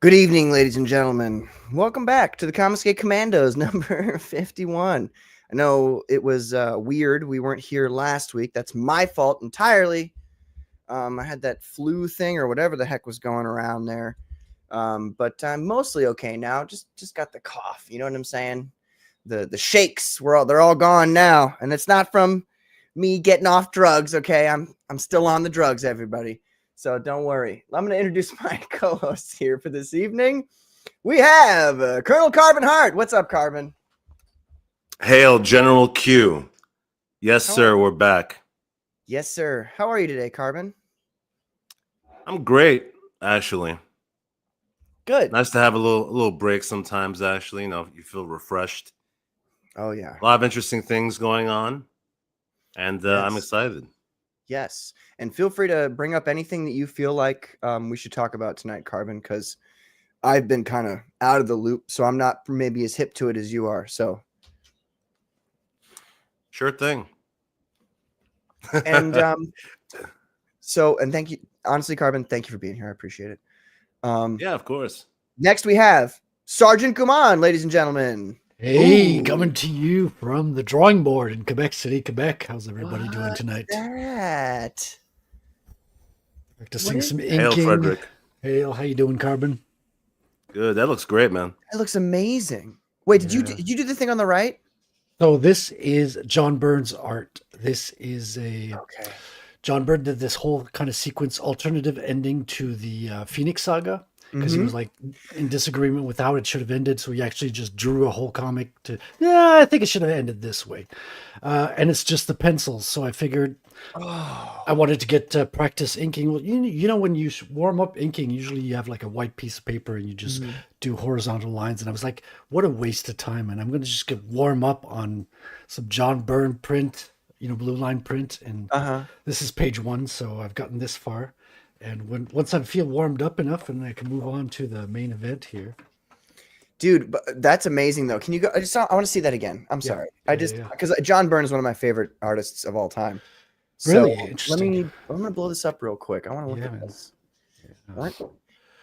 Good evening, ladies and gentlemen. Welcome back to the Comicsgate Commandos, number 51. I know it was weird. We weren't here last week. That's my fault entirely. I had that flu thing or whatever the heck was going around there. But I'm mostly okay now. Just got the cough. You know what I'm saying? The shakes they're all gone now, and it's not from me getting off drugs. Okay, I'm still on the drugs, everybody. So don't worry. I'm going to introduce my co-hosts here for this evening. We have Colonel Carbon Hart. What's up, Carbon? Hail, General Q. Yes, sir, we're back. Yes, sir. How are you today, Carbon? I'm great, actually. Good. Nice to have a little break sometimes, actually. You know, you feel refreshed. Oh, yeah. A lot of interesting things going on, and Yes. I'm excited. Yes. And feel free to bring up anything that you feel like we should talk about tonight, Carbon, because I've been kind of out of the loop, so I'm not maybe as hip to it as you are. So, sure thing. And and thank you. Honestly, Carbon, thank you for being here. I appreciate it. Yeah, of course. Next, we have Sergeant Guman, ladies and gentlemen. Hey, coming to you from the drawing board in Quebec City, Quebec. How's everybody doing tonight? That? Practicing some inking. Hail, Frederick. Hail, how you doing, Carbon? Good. That looks great, man. That looks amazing. Wait, did you do the thing on the right? So this is John Byrne's art. This is okay. John Byrne did this whole kind of sequence alternative ending to the Phoenix Saga because he was like in disagreement with how it should have ended. So he actually just drew a whole comic I think it should have ended this way. And it's just the pencils. So I figured I wanted to get practice inking. Well, you know, when you warm up inking, usually you have like a white piece of paper and you just do horizontal lines. And I was like, what a waste of time. And I'm going to just get warm up on some John Byrne print, blue line print. And this is page 1. So I've gotten this far. And once I feel warmed up enough, and I can move on to the main event here. Dude, but that's amazing though. Can you go? I want to see that again. I'm sorry. Because John Byrne is one of my favorite artists of all time. Really so interesting. I'm gonna blow this up real quick. I want to look at this. Yeah. What,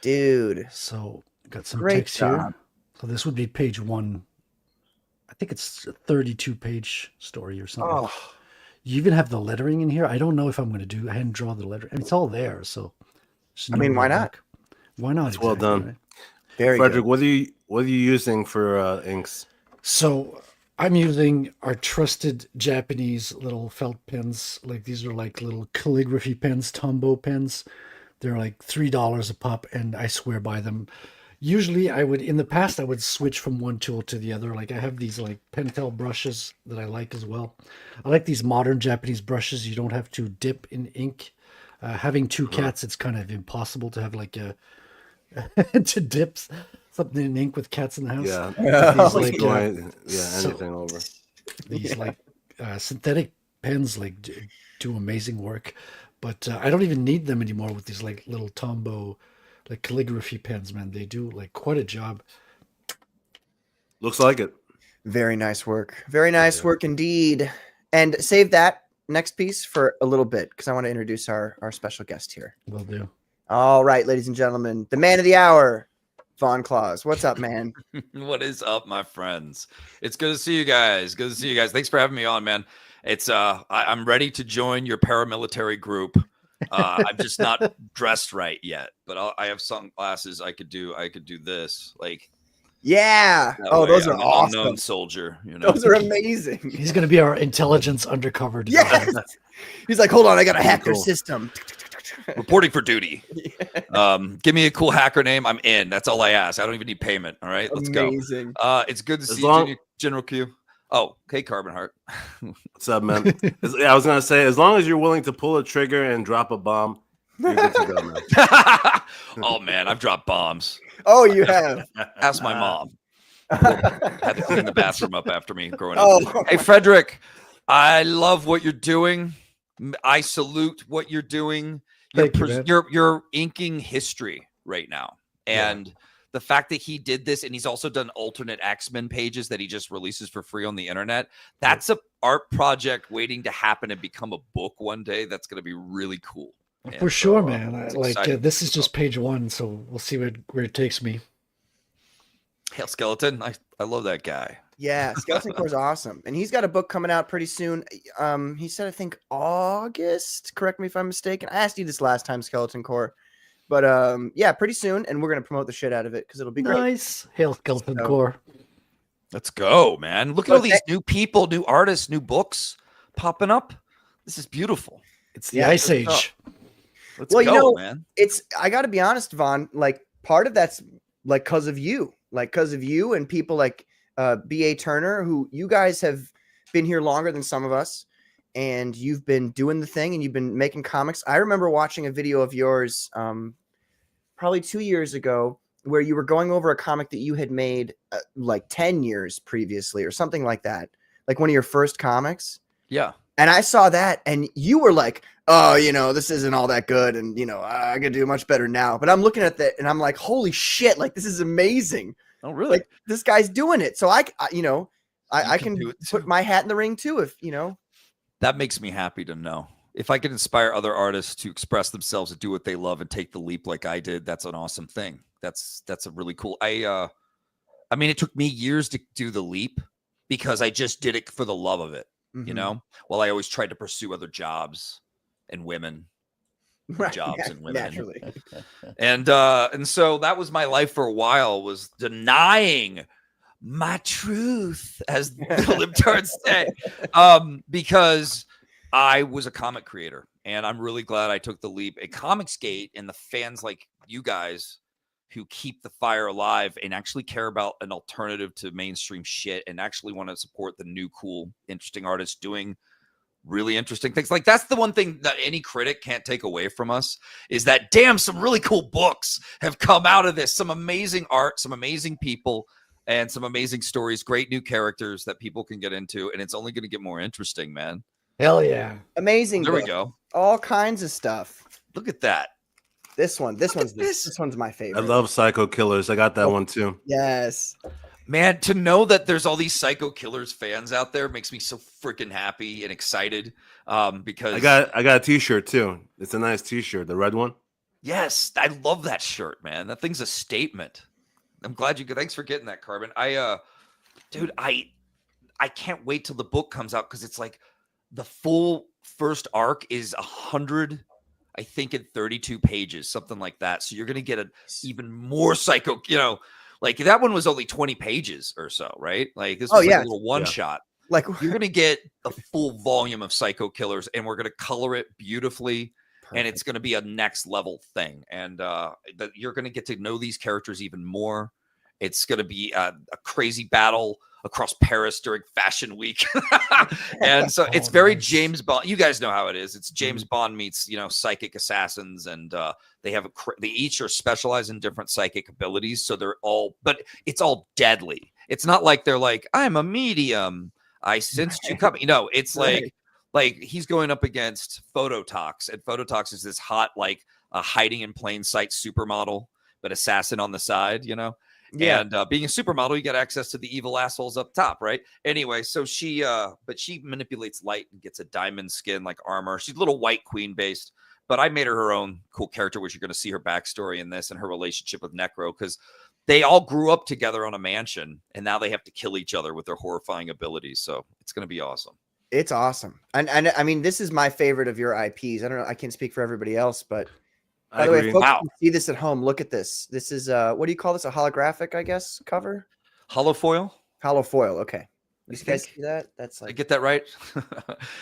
dude? So got some Great text job. here. So this would be page 1. I think it's a 32-page story or something. Oh, You even have the lettering in here. I don't know if I'm going to hand draw the letter. I mean, it's all there, so. I mean, why not? Why not? It's well done. Right? Very Frederick, good. What are you using for inks? So I'm using our trusted Japanese little felt pens. Like these are like little calligraphy pens, Tombow pens. They're like $3 a pop, and I swear by them. Usually in the past, I would switch from one tool to the other. Like I have these like Pentel brushes that I like as well. I like these modern Japanese brushes. You don't have to dip in ink. Having 2 cats, it's kind of impossible to have like to dip something in ink with cats in the house. Anything over. These like synthetic pens like do amazing work, but I don't even need them anymore with these like little Tombow like calligraphy pens, man. They do like quite a job. Looks like it. Very nice work. Very nice work indeed. And save that next piece for a little bit because I want to introduce our special guest here. Will do. All right, ladies and gentlemen, the man of the hour, Von Klaus. What's up, man? What is up, my friends? It's good to see you guys. Good to see you guys. Thanks for having me on, man. It's I'm ready to join your paramilitary group. I'm just not dressed right yet, but I have sunglasses. I could do this. Like, yeah. Oh, those are awesome. Unknown soldier. Those are amazing. He's going to be our intelligence undercover designer. Yes. He's like, hold on, I got to hack their system. Reporting for duty. Give me a cool hacker name. I'm in. That's all I ask. I don't even need payment. All right, let's go. It's good to see you, General Q. Oh, hey, Carbon Heart. What's up, man? I was gonna say, as long as you're willing to pull a trigger and drop a bomb, you're good to go, man. Oh man, I've dropped bombs. Oh, you have. Ask my mom. Had to clean the bathroom up after me growing up. Hey, Frederick, I love what you're doing. I salute what you're doing. You're inking history right now, and the fact that he did this, and he's also done alternate X-Men pages that he just releases for free on the internet. That's an art project waiting to happen and become a book one day. That's going to be really cool. For And sure, so, man. it's exciting. This is just page 1, so we'll see where it takes me. Hail Skeleton. I love that guy. Yeah, Skeleton Core is awesome, and he's got a book coming out pretty soon. He said I think August. Correct me if I'm mistaken. I asked you this last time, Skeleton Core, but yeah, pretty soon, and we're gonna promote the shit out of it because it'll be great. Nice. Hail Skeleton So- Core. Let's go, man. Look at all these new people, new artists, new books popping up. This is beautiful. It's the Yeah, Ice it's Age. Let's Well, go, you know, man. It's I got to be honest, Vaughn. Like part of that's like because of you, and people like B.A. Turner, who you guys have been here longer than some of us, and you've been doing the thing, and you've been making comics. I remember watching a video of yours, probably 2 years ago, where you were going over a comic that you had made like 10 years previously, or something like that, like one of your first comics. Yeah. And I saw that, and you were like, oh, this isn't all that good, and, I could do much better now. But I'm looking at that, and I'm like, holy shit, like, this is amazing. Oh, really? Like, this guy's doing it. So I can do it put too. my hat in the ring, too, if, That makes me happy to know. If I can inspire other artists to express themselves and do what they love and take the leap like I did, that's an awesome thing. That's a really cool. I mean, it took me years to do the leap because I just did it for the love of it. While I always tried to pursue other jobs and women, Right, jobs and women. naturally. And so that was my life for a while, was denying my truth, as the libtards say, because I was a comic creator, and I'm really glad I took the leap at Comicsgate, and the fans like you guys who keep the fire alive and actually care about an alternative to mainstream shit and actually want to support the new, cool, interesting artists doing really interesting things. Like, that's the one thing that any critic can't take away from us, is that, damn, some really cool books have come out of this. Some amazing art, some amazing people, and some amazing stories, great new characters that people can get into. And it's only going to get more interesting, man. Hell yeah. Amazing. There we book. go. All kinds of stuff. Look at that. This one's my favorite. I love Psycho Killers. I got that one too. Yes. Man, to know that there's all these Psycho Killers fans out there makes me so freaking happy and excited. Because I got a t-shirt too. It's a nice t-shirt, the red one. yes, I love that shirt, man. That thing's a statement. I'm glad you could. Thanks for getting that, Carbon. Dude, I can't wait till the book comes out, because it's like the full first arc is 100, I think, in 32 pages, something like that. So you're gonna get an even more psycho, like that one was only 20 pages or so, right? Like this was a little one shot. Like You're gonna get a full volume of Psycho Killers, and we're gonna color it beautifully. And it's going to be a next level thing. And that you're going to get to know these characters even more. It's going to be a crazy battle across Paris during Fashion Week. And so it's very nice. James Bond. You guys know how it is. It's James Bond meets, psychic assassins. And they have they each are specialized in different psychic abilities. So but it's all deadly. It's not like they're like, I'm a medium, I sensed you coming. It's like he's going up against Phototox, and Phototox is this hot, like hiding in plain sight supermodel, but assassin on the side, Yeah. And being a supermodel, you get access to the evil assholes up top, right? Anyway, so she manipulates light and gets a diamond skin like armor. She's a little White Queen based, but I made her own cool character, which you're going to see her backstory in this and her relationship with Necro, because they all grew up together on a mansion, and now they have to kill each other with their horrifying abilities. So it's going to be awesome. It's awesome. And I mean, this is my favorite of your IPs. I don't know. I can't speak for everybody else, but by the way, if folks can see this at home, look at this. This is what do you call this? A holographic, I guess, cover? Hollow foil? Hollow foil. Okay. You guys see that? That's like, I get that right?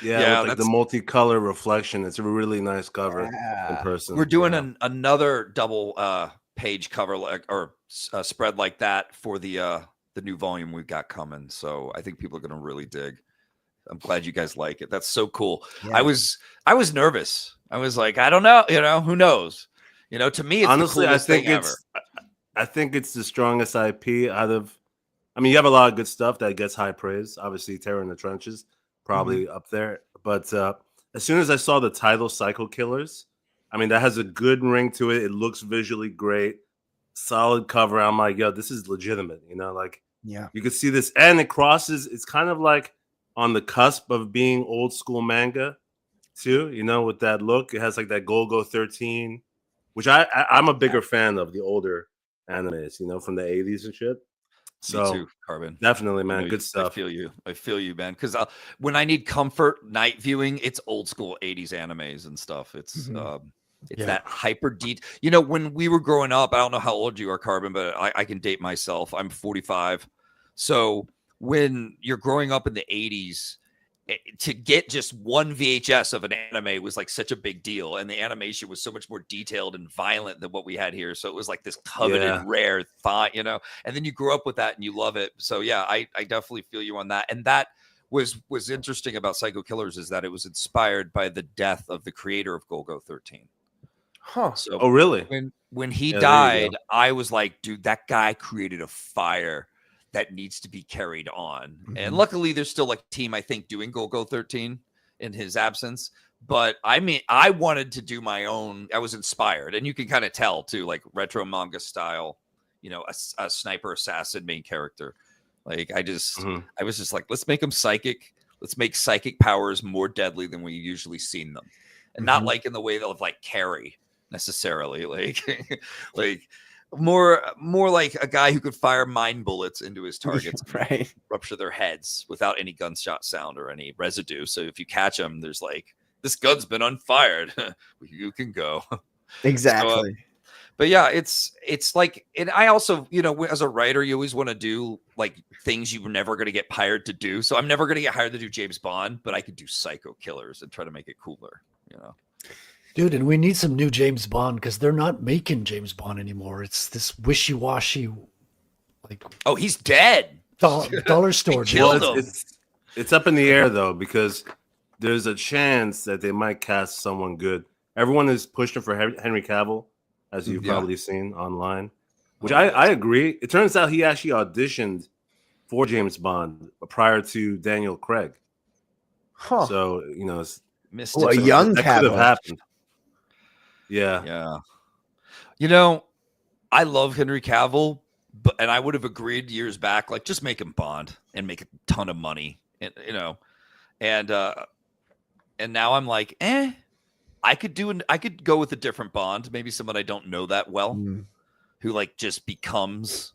Yeah, with like the multicolor reflection. It's a really nice cover in person. We're doing another double page cover or spread like that for the new volume we've got coming. So I think people are going to really dig. I'm glad you guys like it. That's so cool. Yeah. I was nervous. I was like, I don't know, who knows? To me, it's honestly, the coolest thing ever. I think it's the strongest IP out of. I mean, you have a lot of good stuff that gets high praise. Obviously, Terror in the Trenches, probably up there. But as soon as I saw the title, Psycho Killers, I mean, that has a good ring to it. It looks visually great, solid cover. I'm like, yo, this is legitimate. You could see this, and it crosses. It's kind of like on the cusp of being old school manga too. You know, with that look, it has like that Golgo 13, which I'm a bigger fan of the older animes. You know, from the 80s and shit. So Me too, Carbon. definitely, man, I good stuff. I feel you, man. Because when I need comfort night viewing, it's old school 80s animes and stuff. It's that hyper deep. You know, when we were growing up, I don't know how old you are, Carbon, but I can date myself. I'm 45. So when you're growing up in the 80s, to get just one VHS of an anime was like such a big deal. And the animation was so much more detailed and violent than what we had here. So it was like this coveted, rare thought, you know, and then you grew up with that and you love it. So yeah, I definitely feel you on that. And that was interesting about Psycho Killers is that it was inspired by the death of the creator of Golgo 13. Huh. So oh, really? When he died, I was like, dude, that guy created a fire that needs to be carried on. And luckily there's still like a team, I think, doing Golgo 13 in his absence. But I mean, I wanted to do my own. I was inspired, and you can kind of tell too, like retro manga style, you know, a sniper assassin main character. Like I was just like, let's make him psychic. Let's make psychic powers more deadly than we usually seen them. And not like in the way of like Carrie necessarily, like more like a guy who could fire mine bullets into his targets, right? Rupture their heads without any gunshot sound or any residue. So if you catch them, there's like, this gun's been unfired. You can go. Exactly. So, but yeah, it's like, and I also, you know, as a writer, you always want to do like things you were never going to get hired to do. So I'm never going to get hired to do James Bond, but I could do Psycho Killers and try to make it cooler, you know? Dude, and we need some new James Bond because they're not making James Bond anymore. It's this wishy-washy, like, oh, he's dead. Dollar store. Killed him. It's up in the air though, because there's a chance that they might cast someone good. Everyone is pushing for Henry Cavill, as you've probably seen online, which I agree. It turns out he actually auditioned for James Bond prior to Daniel Craig. Huh. So, you know, a young that Cavill could have happened. Yeah. Yeah. You know, I love Henry Cavill, and I would have agreed years back, like just make him Bond and make a ton of money, and you know, and now I'm like, I could go with a different Bond, maybe someone I don't know that well, who like just becomes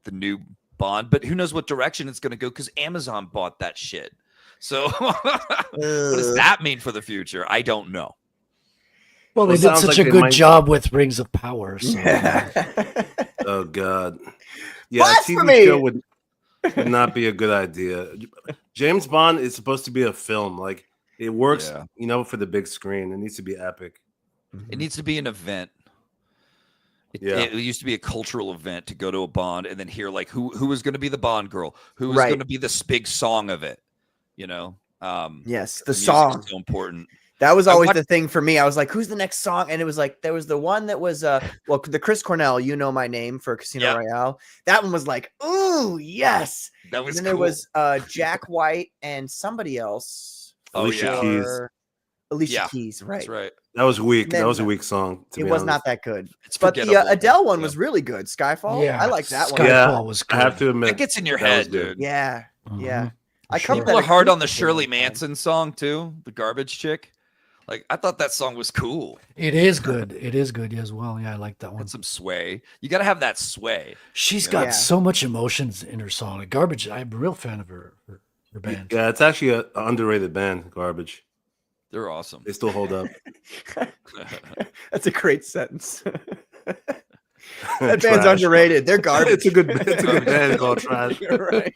the new Bond, but who knows what direction it's going to go because Amazon bought that shit. So what does that mean for the future? I don't know. Well, they did such a good job with Rings of Power. So. Oh God, yeah, Blasphemy! TV show would not be a good idea. James Bond is supposed to be a film, like it works, you know, for the big screen. It needs to be epic. It needs to be an event. It used to be a cultural event to go to a Bond and then hear like who is going to be the Bond girl, who is going to be this big song of it. You know, yes, the song is so important. That was always the thing for me. I was like, who's the next song? And it was like, there was the one that was, well, the Chris Cornell, You Know My Name for Casino Royale. That one was like, ooh, yes. That was and then cool. There was Jack White and somebody else. Alicia Keys. Alicia Keys, right. That's right. That was weak. That was a weak song. It was not that good. It's but the Adele one was really good. Skyfall. Yeah, I like that one. Skyfall was good. I have to admit. It gets in your head, dude. Yeah. Yeah. I covered that hard on the Shirley Manson song too, the Garbage Chick. Like I thought that song was cool. It is good. It is good as well. Yeah, I like that one. Got some sway. You got to have that sway. She's got so much emotions in her song. Like Garbage, I'm a real fan of her band. Yeah, it's actually an underrated band, Garbage. They're awesome. They still hold up. That's a great sentence. That band's underrated. They're garbage. It's a good band called Trash. Right.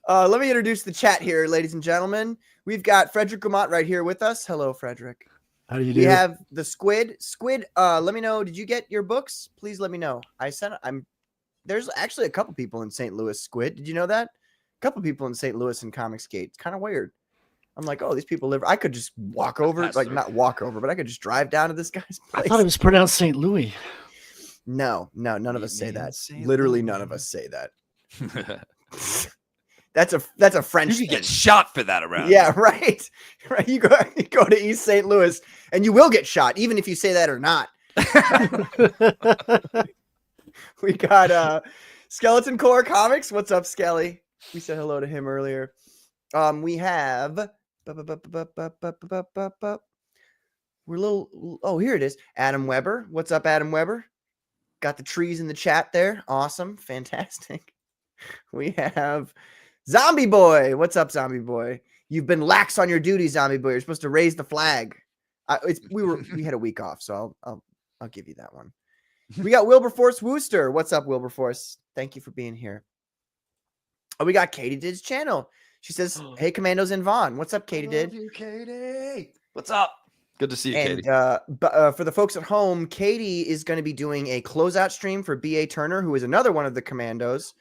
Let me introduce the chat here, ladies and gentlemen. We've got Frederick Gumont right here with us. Hello, Frederick. How do you do? We have the Squid. Squid, let me know. Did you get your books? Please let me know. There's actually a couple people in St. Louis, Squid. Did you know that? A couple people in St. Louis and Comicsgate. It's kind of weird. I'm like, oh, these people live. I could just walk over, not walk over, but I could just drive down to this guy's place. I thought it was pronounced St. Louis. No, none of us say that. Literally, none of us say that. That's a French. You can get shot for that around. Yeah, right. Right. You go to East St. Louis, and you will get shot, even if you say that or not. We got Skeleton Core Comics. What's up, Skelly? We said hello to him earlier. We have We're a little. Oh, here it is. Adam Weber. What's up, Adam Weber? Got the trees in the chat there. Awesome. Fantastic. We have Zombie Boy. What's up, Zombie Boy? You've been lax on your duty, Zombie Boy. You're supposed to raise the flag. We had a week off, so I'll give you that one. We got Wilberforce Wooster. What's up, Wilberforce? Thank you for being here. Oh, we got Katie Did's channel. She says, "Hey, Commandos and Vaughn." What's up, Katie Did? Love you, Katie. What's up? Good to see you, And Katie. for the folks at home, Katie is going to be doing a closeout stream for B.A. Turner, who is another one of the Commandos.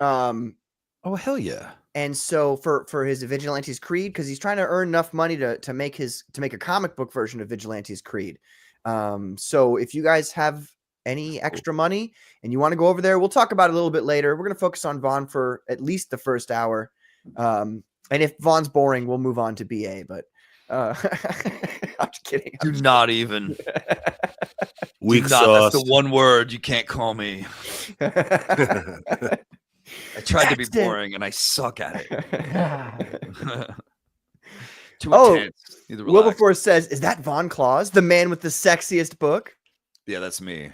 Oh, hell yeah. And so for his Vigilantes Creed, because he's trying to earn enough money to make a comic book version of Vigilantes Creed. So if you guys have any extra money and you want to go over there, we'll talk about it a little bit later. We're going to focus on Vaughn for at least the first hour. And if Vaughn's boring, we'll move on to BA, but I'm just kidding. Do not even. Weak Do not. sauce. That's the one word you can't call me. I tried to be That's it. boring and I suck at it. Too Oh, intense. Need to relax. Wilberforce says, "Is that Von Claus, the man with the sexiest book?" Yeah, that's me.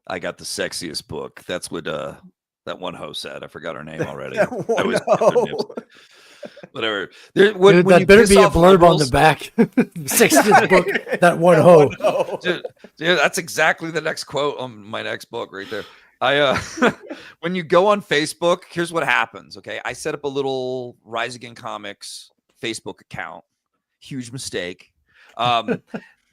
I got the sexiest book. That's what that one host said. I forgot her name already. I always forget their names. Whatever. When Dude, that you better piss be a off blurb on the liberals- back. 60th book, that one hoe. Dude, that's exactly the next quote on my next book right there. When you go on Facebook, here's what happens. Okay, I set up a little Rise Again Comics Facebook account. Huge mistake.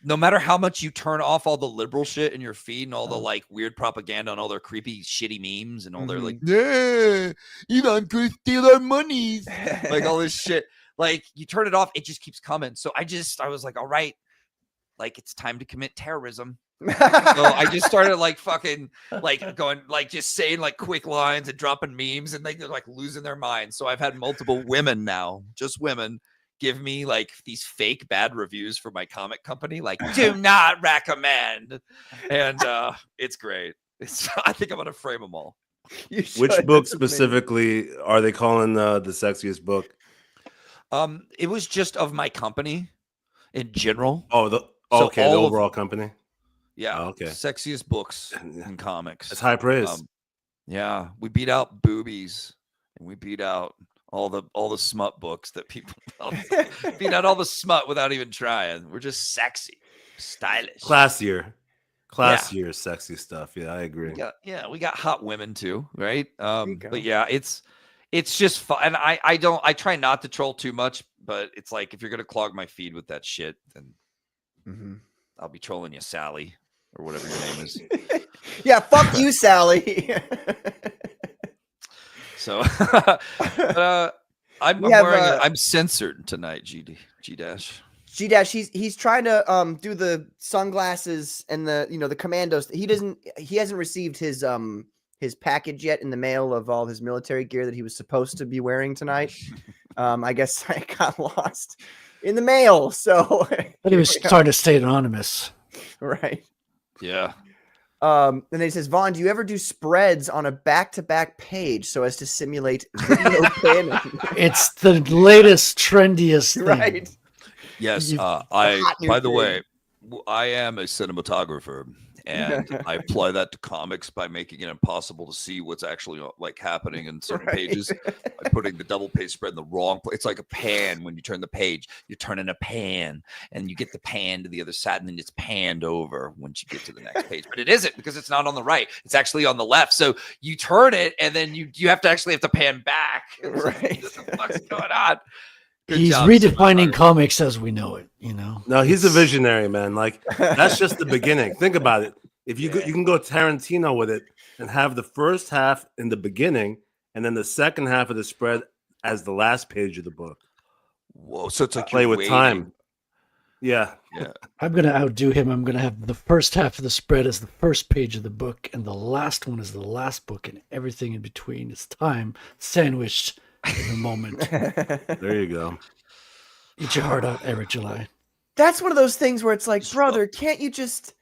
No matter how much you turn off all the liberal shit in your feed and all the like weird propaganda and all their creepy shitty memes and all their like, yeah, Elon could steal our monies, like all this shit. Like you turn it off, it just keeps coming. So I was like, all right, like it's time to commit terrorism. So I just started like fucking like going like just saying like quick lines and dropping memes and they're like losing their minds. So I've had multiple women now, just women, give me like these fake bad reviews for my comic company, like do not recommend, and it's great. I think I'm gonna frame them all. Which book specifically are they calling the sexiest book? It was just of my company in general. Oh, the overall company. Yeah. Oh, okay. Sexiest books in comics. It's high praise. Yeah, we beat out boobies and we beat out all the smut books that people beat out all the smut without even trying. We're just sexy, stylish, classier, sexy stuff. Yeah, I agree. We got hot women too, right? But yeah, it's just fun. And I try not to troll too much, but it's like if you're gonna clog my feed with that shit, then I'll be trolling you, Sally, or whatever your name is. Yeah, fuck you, Sally. So I'm censored tonight, G-Dash. G-Dash, he's trying to do the sunglasses and the Commandos. He hasn't received his package yet in the mail of all his military gear that he was supposed to be wearing tonight. I guess I got lost in the mail. So But he was trying to stay anonymous. Right. Yeah. And then he says, Vaughn, do you ever do spreads on a back-to-back page so as to simulate video canon? It's the latest, trendiest thing. Right. Yes. By the way, I am a cinematographer, and I apply that to comics by making it impossible to see what's actually like happening in certain pages by putting the double page spread in the wrong place. It's like a pan. When you turn the page, you're turning a pan, and you get the pan to the other side, and then it's panned over once you get to the next page. But it isn't, because it's not on the right; it's actually on the left. So you turn it, and then you have to pan back. Right. What the fuck's going on? He's redefining comics as we know it, No, he's a visionary, man. Like that's just the beginning. Think about it. If you you can go Tarantino with it and have the first half in the beginning and then the second half of the spread as the last page of the book. Whoa! So it's like play with time. Yeah. I'm gonna outdo him. I'm gonna have the first half of the spread as the first page of the book, and the last one is the last book, and everything in between is time sandwiched in the moment. There you go. Eat your heart out, Eric July. That's one of those things where it's like, brother, can't you just,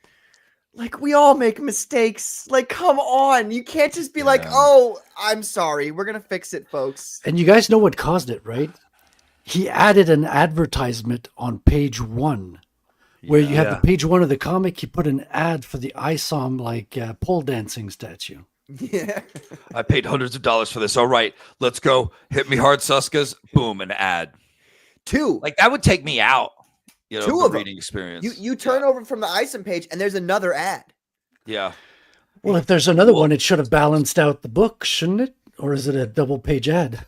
like, we all make mistakes. Like, come on. You can't just be like, oh, I'm sorry. We're going to fix it, folks. And you guys know what caused it, right? he added an advertisement on page 1, where you have the page 1 of the comic. He put an ad for the ISOM pole dancing statue. Yeah. I paid hundreds of dollars for this. All right, let's go. Hit me hard, Suskas. Boom, an ad. 2. Like that would take me out. 2 the of reading them. experience. You turn over from the ISOM page and there's another ad. Yeah. Well, if there's another one, it should have balanced out the book, shouldn't it? Or is it a double page ad?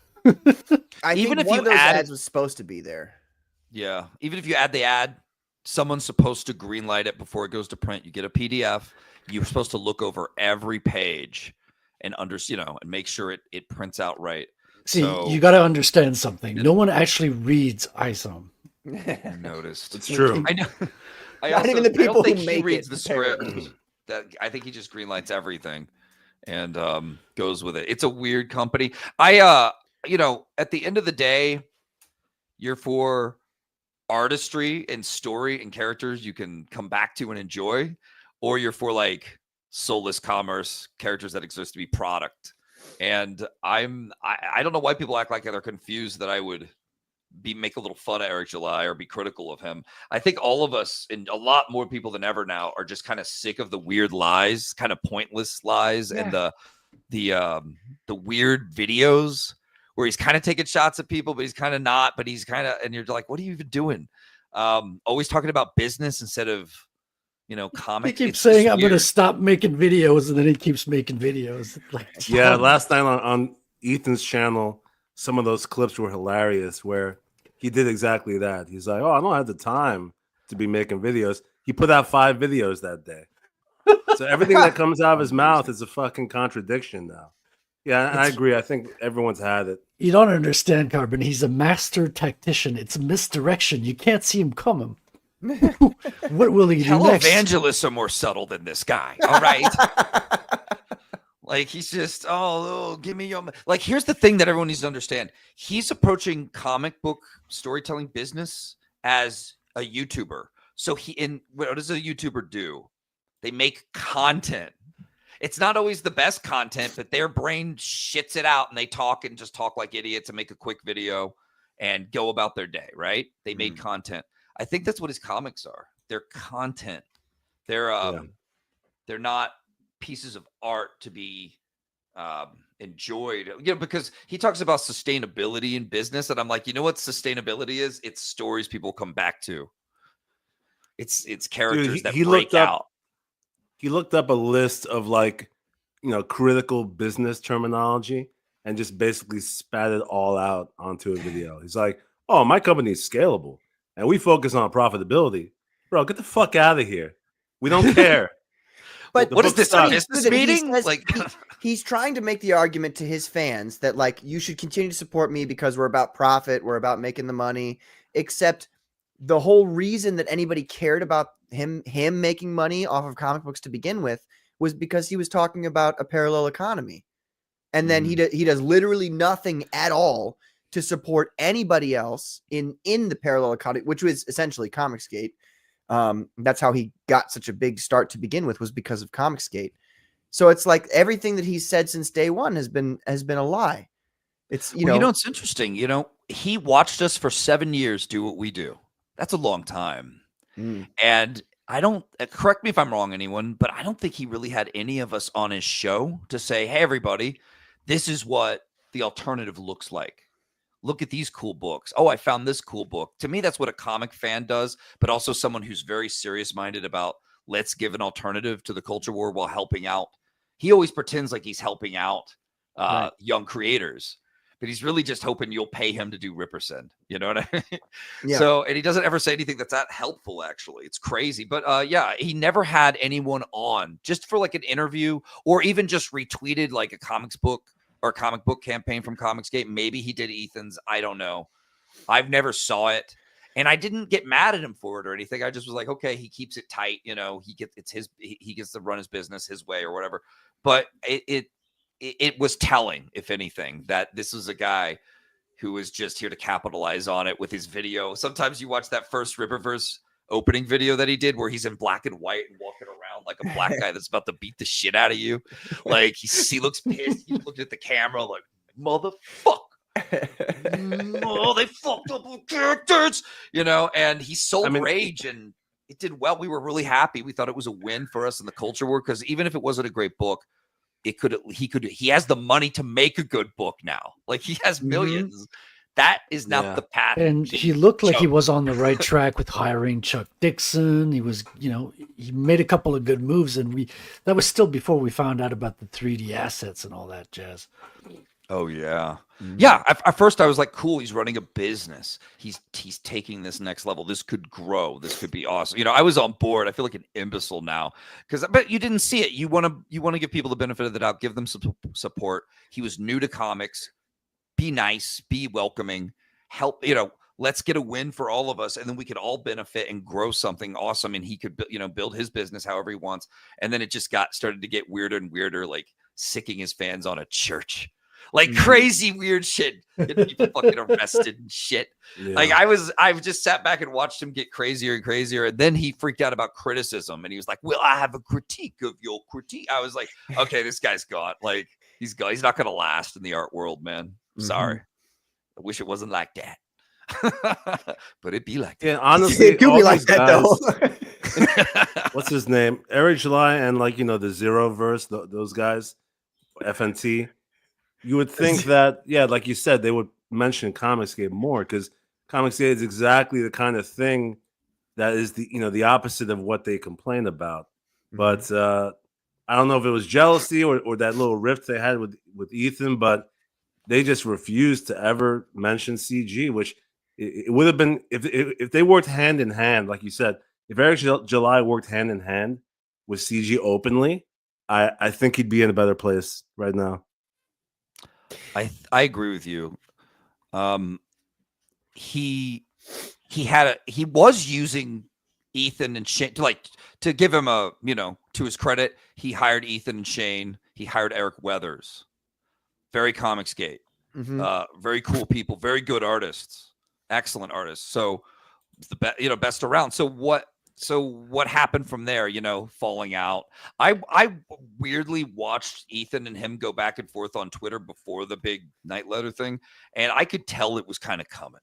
I Even think if one you of those added- ads was supposed to be there. Yeah. Even if you add the ad, someone's supposed to greenlight it before it goes to print. You get a PDF. You're supposed to look over every page and and make sure it prints out right. See, So- you got to understand something. No one actually reads ISOM. I noticed. It's true. I know. Not even the I don't people think who he make reads it, the script. apparently. I think he just greenlights everything and goes with it. It's a weird company. At the end of the day, you're for artistry and story and characters you can come back to and enjoy, or you're for like soulless commerce, characters that exist to be product. And I don't know why people act like they're confused that I would make a little fun of Eric July or be critical of him. I think all of us, and a lot more people than ever now, are just kind of sick of the weird lies, kind of pointless lies, and the weird videos where he's kind of taking shots at people, but he's kind of not. But he's kind of, and you're like, what are you even doing? Always talking about business instead of comics. He keeps saying, I'm going to stop making videos, and then he keeps making videos. Like, Yeah, last night on Ethan's channel, some of those clips were hilarious where he did exactly that. He's like, I don't have the time to be making videos. He put out 5 videos that day. So everything that comes out of his mouth is a fucking contradiction now. Yeah, and I agree. I think everyone's had it. You don't understand, Carbon. He's a master tactician. It's misdirection. You can't see him coming. What will he do next? Televangelists are more subtle than this guy. All right. Like he's just, give me your like. Here's the thing that everyone needs to understand: he's approaching comic book storytelling business as a YouTuber. So what does a YouTuber do? They make content. It's not always the best content, but their brain shits it out and they talk and just talk like idiots and make a quick video and go about their day. Right? They made content. I think that's what his comics are. They're content. They're not pieces of art to be enjoyed, because he talks about sustainability in business, and I'm like, you know what sustainability is? It's stories people come back to. It's characters that break out. He looked up a list of critical business terminology and just basically spat it all out onto a video. He's like, "Oh, my company is scalable and we focus on profitability." Bro, get the fuck out of here. We don't care. But what is this, a business meeting? He's trying to make the argument to his fans that you should continue to support me because we're about profit, we're about making the money. Except the whole reason that anybody cared about him making money off of comic books to begin with was because he was talking about a parallel economy, and then he does literally nothing at all to support anybody else in the parallel economy, which was essentially Comicsgate. That's how he got such a big start to begin with, was because of Comicsgate. So it's like everything that he's said since day one has been a lie. It's it's interesting. He watched us for 7 years do what we do. That's a long time. And I don't, correct me if I'm wrong, anyone, but I don't think he really had any of us on his show to say, hey, everybody, this is what the alternative looks like. Look at these cool books. Oh, I found this cool book. To me, that's what a comic fan does, but also someone who's very serious-minded about let's give an alternative to the culture war while helping out. He always pretends like he's helping out young creators, but he's really just hoping you'll pay him to do Rippersend. You know what I mean? Yeah. So, and he doesn't ever say anything that's that helpful, actually. It's crazy. But he never had anyone on just for like an interview, or even just retweeted like a comics book or comic book campaign from Comicsgate. Maybe he did Ethan's. I don't know. I've never saw it, and I didn't get mad at him for it or anything. I just was like, okay, he keeps it tight. He gets to run his business his way or whatever. But it was telling, if anything, that this was a guy who was just here to capitalize on it with his video. Sometimes you watch that first Ripperverse opening video that he did where he's in black and white and walking around like a black guy that's about to beat the shit out of you. Like he looks pissed. He looked at the camera like, motherfucker. Oh, they fucked up with characters, and he sold Rage, and it did well. We were really happy. We thought it was a win for us in the culture war, because even if it wasn't a great book, he has the money to make a good book now. Like, he has millions. That is not the path. And he looked like he was on the right track with hiring Chuck Dixon. He was, he made a couple of good moves, and that was still before we found out about the 3D assets and all that jazz. Oh yeah. Yeah. At first I was like, cool, he's running a business. He's taking this next level. This could grow. This could be awesome. I was on board. I feel like an imbecile now but you didn't see it. You want to give people the benefit of the doubt, give them some support. He was new to comics. Be nice, be welcoming, help, let's get a win for all of us. And then we could all benefit and grow something awesome. And he could, build his business however he wants. And then it just started to get weirder and weirder, like sicking his fans on a church. Like crazy weird shit, getting people fucking arrested and shit. Yeah. Like I've just sat back and watched him get crazier and crazier. And then he freaked out about criticism, and he was like, "Well, I have a critique of your critique." I was like, "Okay, this guy's gone. Like he's gone. He's not going to last in the art world, man. Sorry. I wish it wasn't like that." But it'd be like that. Yeah, honestly, it could be like that though. What's his name? Eric July and the Zero Verse, those guys, FNT. You would think that, like you said, they would mention Comicsgate more, because Comicsgate is exactly the kind of thing that is the opposite of what they complain about. But I don't know if it was jealousy or that little rift they had with Ethan, but they just refused to ever mention CG, which it would have been if they worked hand in hand, like you said. If Eric July worked hand in hand with CG openly, I think he'd be in a better place right now. I agree with you. He was using Ethan and Shane to give him to his credit. He hired Ethan and Shane. He hired Eric Weathers. Very Comicsgate. Very cool people. Very good artists. Excellent artists. So the best around. So what happened from there? Falling out. I weirdly watched Ethan and him go back and forth on Twitter before the big night letter thing, and I could tell it was kind of coming.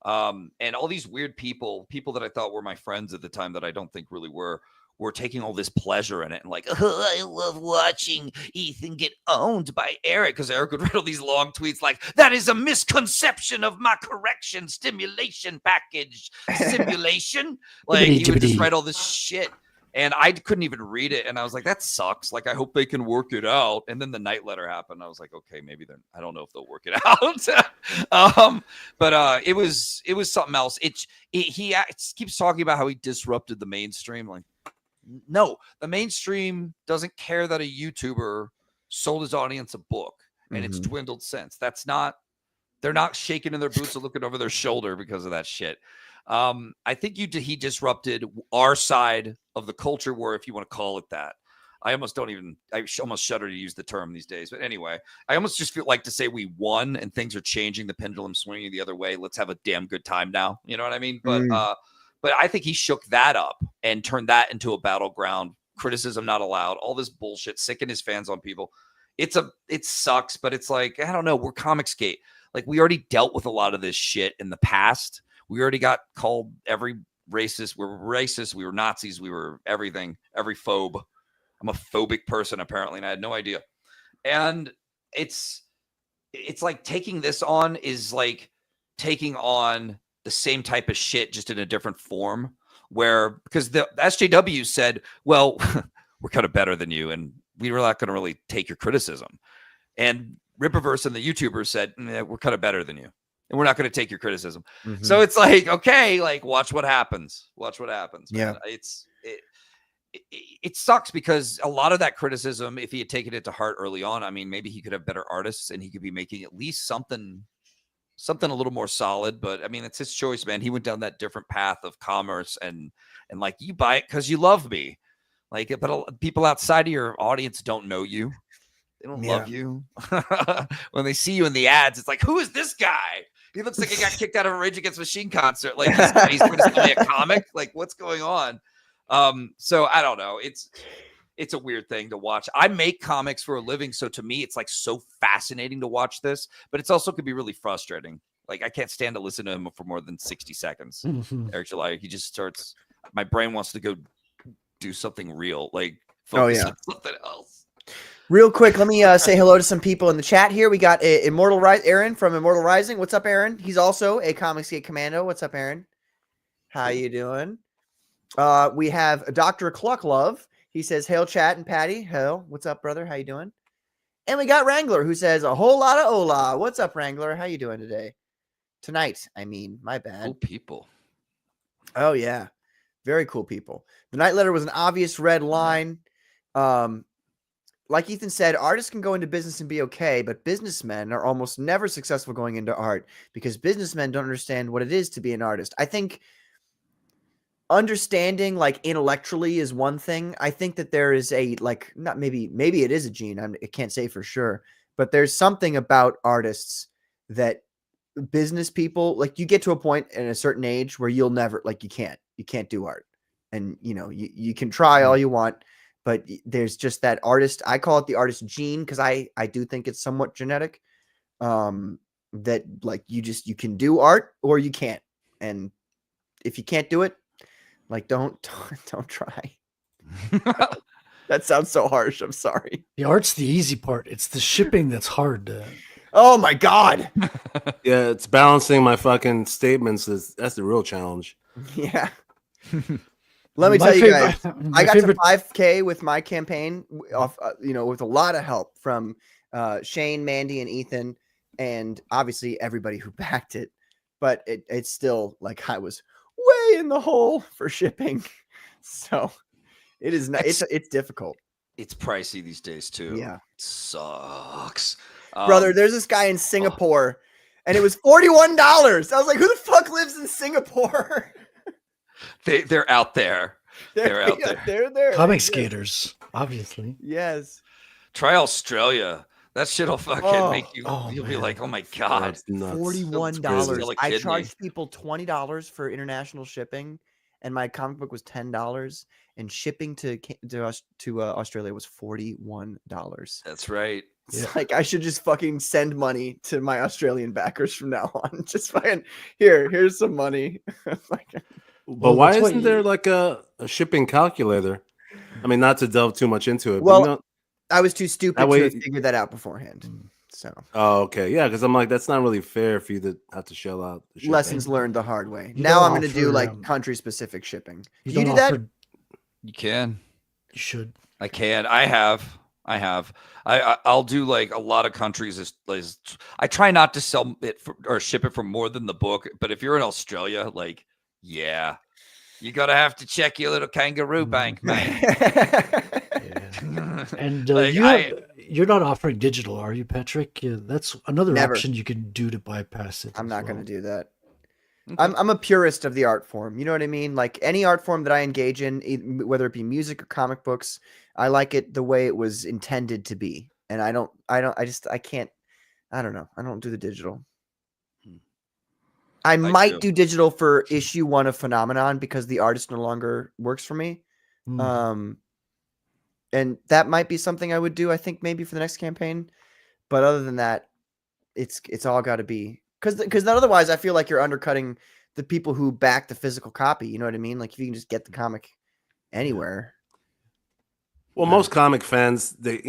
And all these weird people that I thought were my friends at the time that I don't think really were taking all this pleasure in it, and like, I love watching Ethan get owned by Eric, because Eric would write all these long tweets like, "That is a misconception of my correction stimulation package simulation." Like, he would just write all this shit, and I couldn't even read it, and I was like, that sucks. Like, I hope they can work it out. And then the night letter happened. I was like, okay, maybe I don't know if they'll work it out. But it was something else. He keeps talking about how he disrupted the mainstream. Like, no, the mainstream doesn't care that a YouTuber sold his audience a book, and it's dwindled since. They're not shaking in their boots or looking over their shoulder because of that shit. I think he disrupted our side of the culture war, if you want to call it that. I almost shudder to use the term these days. But anyway, I almost just feel like to say we won and things are changing, the pendulum swinging the other way. Let's have a damn good time now. You know what I mean? But I think he shook that up and turned that into a battleground. Criticism not allowed. All this bullshit, sicking his fans on people. It sucks, but it's like, I don't know. We're Comicsgate. Like, we already dealt with a lot of this shit in the past. We already got called every racist. We were racist. We were Nazis. We were everything. Every phobe. I'm a phobic person apparently, and I had no idea. And it's like taking this on is like taking on the same type of shit, just in a different form, because the SJW said, well, we're kind of better than you, and we were not going to really take your criticism. And Rippaverse and the YouTubers said, we're kind of better than you, and we're not going to take your criticism. So it's like, okay, like, watch what happens. Yeah. It sucks, because a lot of that criticism, if he had taken it to heart early on, I mean, maybe he could have better artists and he could be making at least something a little more solid. But I mean, it's his choice, man. He went down that different path of commerce and like, you buy it because you love me. Like, but people outside of your audience don't know you. They don't love you. When they see you in the ads, it's like, who is this guy? He looks like he got kicked out of a Rage Against the Machine concert. Like, he's going to sell me a comic. Like, what's going on? So I don't know. it's a weird thing to watch. I make comics for a living, so to me, it's like so fascinating to watch this, but it's also could be really frustrating. Like I can't stand to listen to him for more than 60 seconds. Eric July, he just starts. My brain wants to go do something real, like focus on something else. Real quick, let me say hello to some people in the chat here. We got Aaron from Immortal Rising. What's up, Aaron? He's also a Comicsgate Commando. What's up, Aaron? How you doing? We have Dr. Clucklove. He says, hail chat and Patty. Hail. What's up, brother? How you doing? And we got Wrangler who says a whole lot of hola. What's up, Wrangler? How you doing today? Tonight, I mean, my bad. Cool people. Oh, yeah. Very cool people. The Night Letter was an obvious red line. Like Ethan said, artists can go into business and be okay, but businessmen are almost never successful going into art because businessmen don't understand what it is to be an artist. I think understanding like intellectually is one thing. I think that there is a like not maybe it is a gene. I can't say for sure, but there's something about artists that business people like you get to a point in a certain age where you'll never like you can't do art, and you know you can try all you want, but there's just that artist. I call it the artist gene because I do think it's somewhat genetic. That like you can do art or you can't, and if you can't do it. Like, don't try. That sounds so harsh. I'm sorry. The art's the easy part. It's the shipping that's hard. Oh, my God. Yeah, it's balancing my fucking statements. That's the real challenge. Yeah. Let me tell you guys, I got to 5K with my campaign off, with a lot of help from Shane, Mandy, and Ethan, and obviously everybody who backed it. But it's still like I was way in the hole for shipping, so it is not. It's difficult. It's pricey these days too. Yeah, it sucks, brother. There's this guy in Singapore, and it was $41. I was like, who the fuck lives in Singapore? They're out there. They're out there. They're there. Comicsgaters, obviously. Yes. Try Australia. That shit'll fucking make you. You'll be like, oh my God. $41. I charged people $20 for international shipping, and my comic book was $10, and shipping to Australia was $41. That's right. It's like I should just fucking send money to my Australian backers from now on. Just fucking here's some money. But why isn't there like a shipping calculator? I mean, not to delve too much into it. Well, I was too stupid to figure that out beforehand. So. Oh, okay. Yeah, because I'm like, that's not really fair for you to have to shell out. The lessons learned the hard way. Now I'm going to do like country-specific shipping. You do that? You can. You should. I can. I have. I'll do like a lot of countries. I try not to sell it or ship it for more than the book. But if you're in Australia, like, yeah, you're going to have to check your little kangaroo bank, man. And you're not offering digital, are you, Patrick? That's another option you can do to bypass it. I'm not going to do that. Okay. I'm a purist of the art form. You know what I mean? Like any art form that I engage in, whether it be music or comic books, I like it the way it was intended to be. And I don't know. I don't do the digital. I might do digital for issue 1 of Phenomenon because the artist no longer works for me. And that might be something I would do, I think, maybe for the next campaign. But other than that, it's all got to be because otherwise I feel like you're undercutting the people who back the physical copy. You know what I mean? Like if you can just get the comic anywhere. Well, most comic fans, they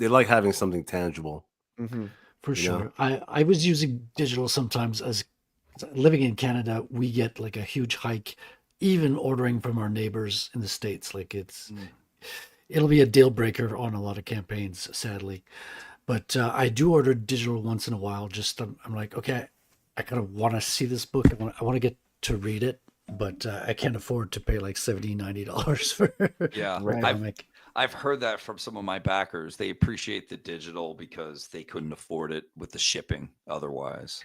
like having something tangible. Mm-hmm. For sure. I was using digital sometimes. As living in Canada, we get like a huge hike, even ordering from our neighbors in the States. Like it'll be a deal breaker on a lot of campaigns, sadly. But I do order digital once in a while. Just I'm like, okay, I kind of want to see this book. I want to get to read it, but I can't afford to pay like $70, $90 for a comic. I've heard that from some of my backers. They appreciate the digital because they couldn't afford it with the shipping otherwise.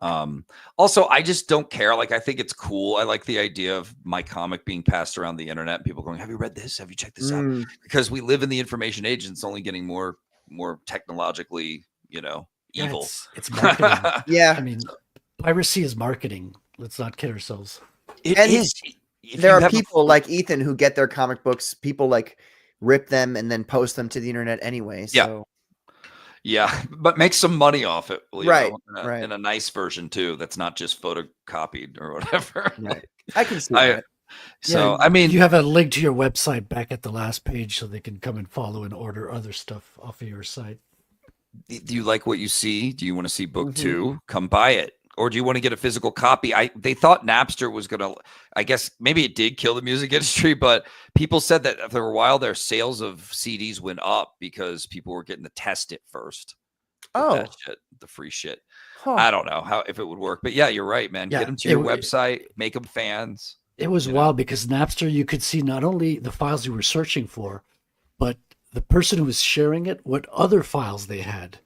Also, I just don't care. Like, I think it's cool. I like the idea of my comic being passed around the internet and people going, have you read this? Have you checked this out? Because we live in the information age and it's only getting more technologically, evil. It's marketing. Yeah. I mean, piracy is marketing. Let's not kid ourselves. There are people like Ethan who get their comic books. People like rip them and then post them to the internet anyway. So Yeah, but make some money off it, Right, in a nice version too. That's not just photocopied or whatever. Right. I can see that. So, Yeah, I mean, you have a link to your website back at the last page so they can come and follow and order other stuff off of your site. do you like what you see? Do you want to see book 2? Come buy it. Or do you want to get a physical copy? They thought Napster was going to, I guess maybe it did kill the music industry, but people said that for a while their sales of CDs went up because people were getting to test it first. That shit, the free shit. Huh. I don't know if it would work, but yeah, you're right, man. Yeah, Get them to your website, make them fans. It was wild because Napster, you could see not only the files you were searching for, but the person who was sharing it, what other files they had.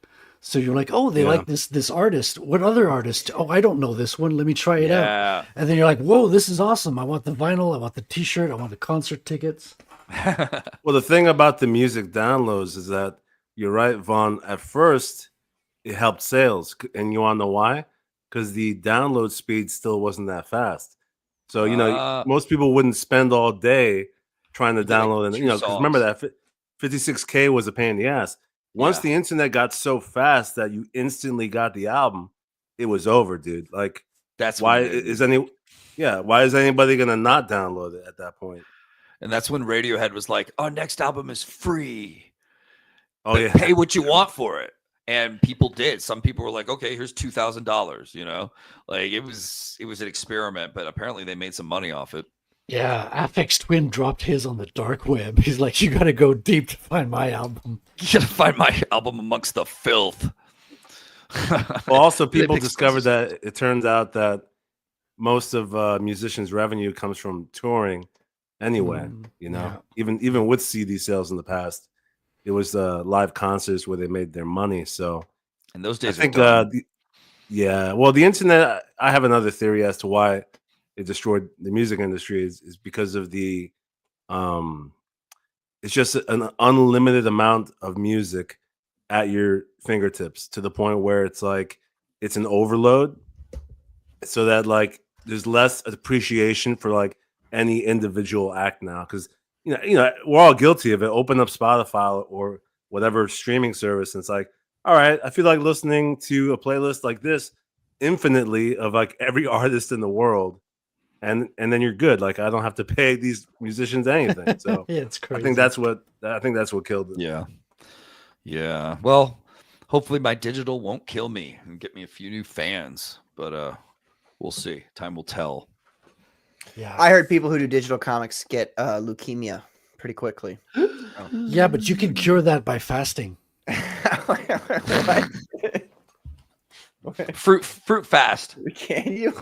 So you're like, oh, they like this artist. What other artist? Oh, I don't know this one. Let me try it out. And then you're like, whoa, this is awesome. I want the vinyl. I want the T-shirt. I want the concert tickets. Well, the thing about the music downloads is that you're right, Vaughn. At first, it helped sales, and you want to know why? Because the download speed still wasn't that fast. So most people wouldn't spend all day trying to download, and because remember that 56K was a pain in the ass. Once the internet got so fast that you instantly got the album, it was over, dude. Like that's why is anybody gonna not download it at that point? And that's when Radiohead was like, "Our next album is free. Oh yeah, pay what you want for it." And people did. Some people were like, "Okay, here's $2,000." Like it was an experiment, but apparently they made some money off it. Yeah, Aphex Twin dropped his on the dark web. He's like, you got to go deep to find my album. You got to find my album amongst the filth. Well, also people discovered that it turns out that most of musicians' revenue comes from touring anyway. Even with CD sales in the past, it was live concerts where they made their money. So in those days, I think well, the internet, I have another theory as to why it destroyed the music industry is because of the it's just an unlimited amount of music at your fingertips to the point where it's like it's an overload, so that like there's less appreciation for like any individual act now, because we're all guilty of it. Open up Spotify or whatever streaming service, and it's like, all right, I feel like listening to a playlist like this infinitely of like every artist in the world. And then you're good. Like I don't have to pay these musicians anything. So it's crazy. I think that's what killed it. Yeah. Well, hopefully my digital won't kill me and get me a few new fans. But we'll see. Time will tell. Yeah. I heard people who do digital comics get leukemia pretty quickly. Yeah, but you can cure that by fasting. Fruit fast. Can you?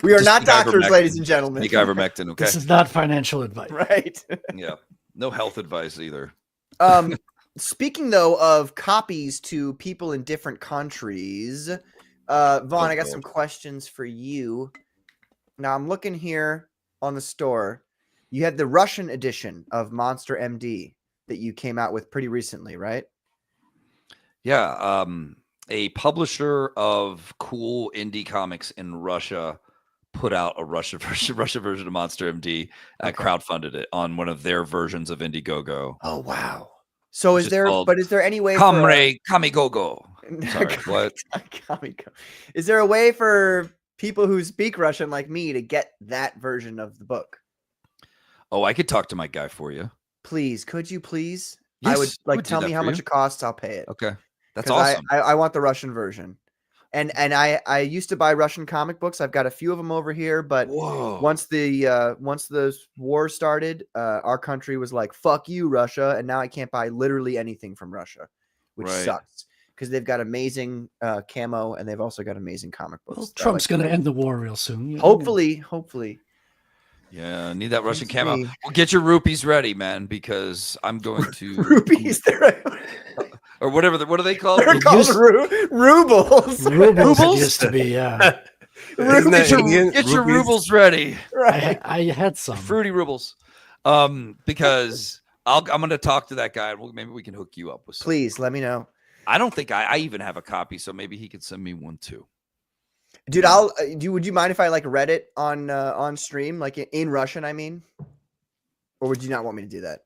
We are not doctors, ladies and gentlemen. Take ivermectin, okay? This is not financial advice. Right. Yeah. No health advice either. Speaking though of copies to people in different countries, Vaughn, I got some questions for you. Now I'm looking here on the store. You had the Russian edition of Monster MD that you came out with pretty recently, right? Yeah. A publisher of cool indie comics in Russia put out a Russia version of Monster MD. Crowdfunded it on one of their versions of Indiegogo. Oh wow! So is there any way? Kamigogo. Sorry, what? Is there a way for people who speak Russian like me to get that version of the book? Oh, I could talk to my guy for you. Please, could you please? Yes, I would tell me how much it costs. I'll pay it. Okay. That's awesome. I want the Russian version. And I used to buy Russian comic books. I've got a few of them over here, but once the war started, our country was like, fuck you, Russia. And now I can't buy literally anything from Russia, which sucks because they've got amazing camo and they've also got amazing comic books. Well, Trump's going to end the war real soon. Hopefully. Yeah, need that Russian camo. Well, get your rupees ready, man, because I'm going to rupees. Or whatever. What are they called? They're called rubles. Rubles used to be, yeah. Get your rubles ready. Right. I had some fruity rubles. Because I'm going to talk to that guy. And maybe we can hook you up with some. Please let me know. I don't think I even have a copy, so maybe he could send me one too. Dude, would you mind if I read it on stream, like in Russian? I mean, or would you not want me to do that?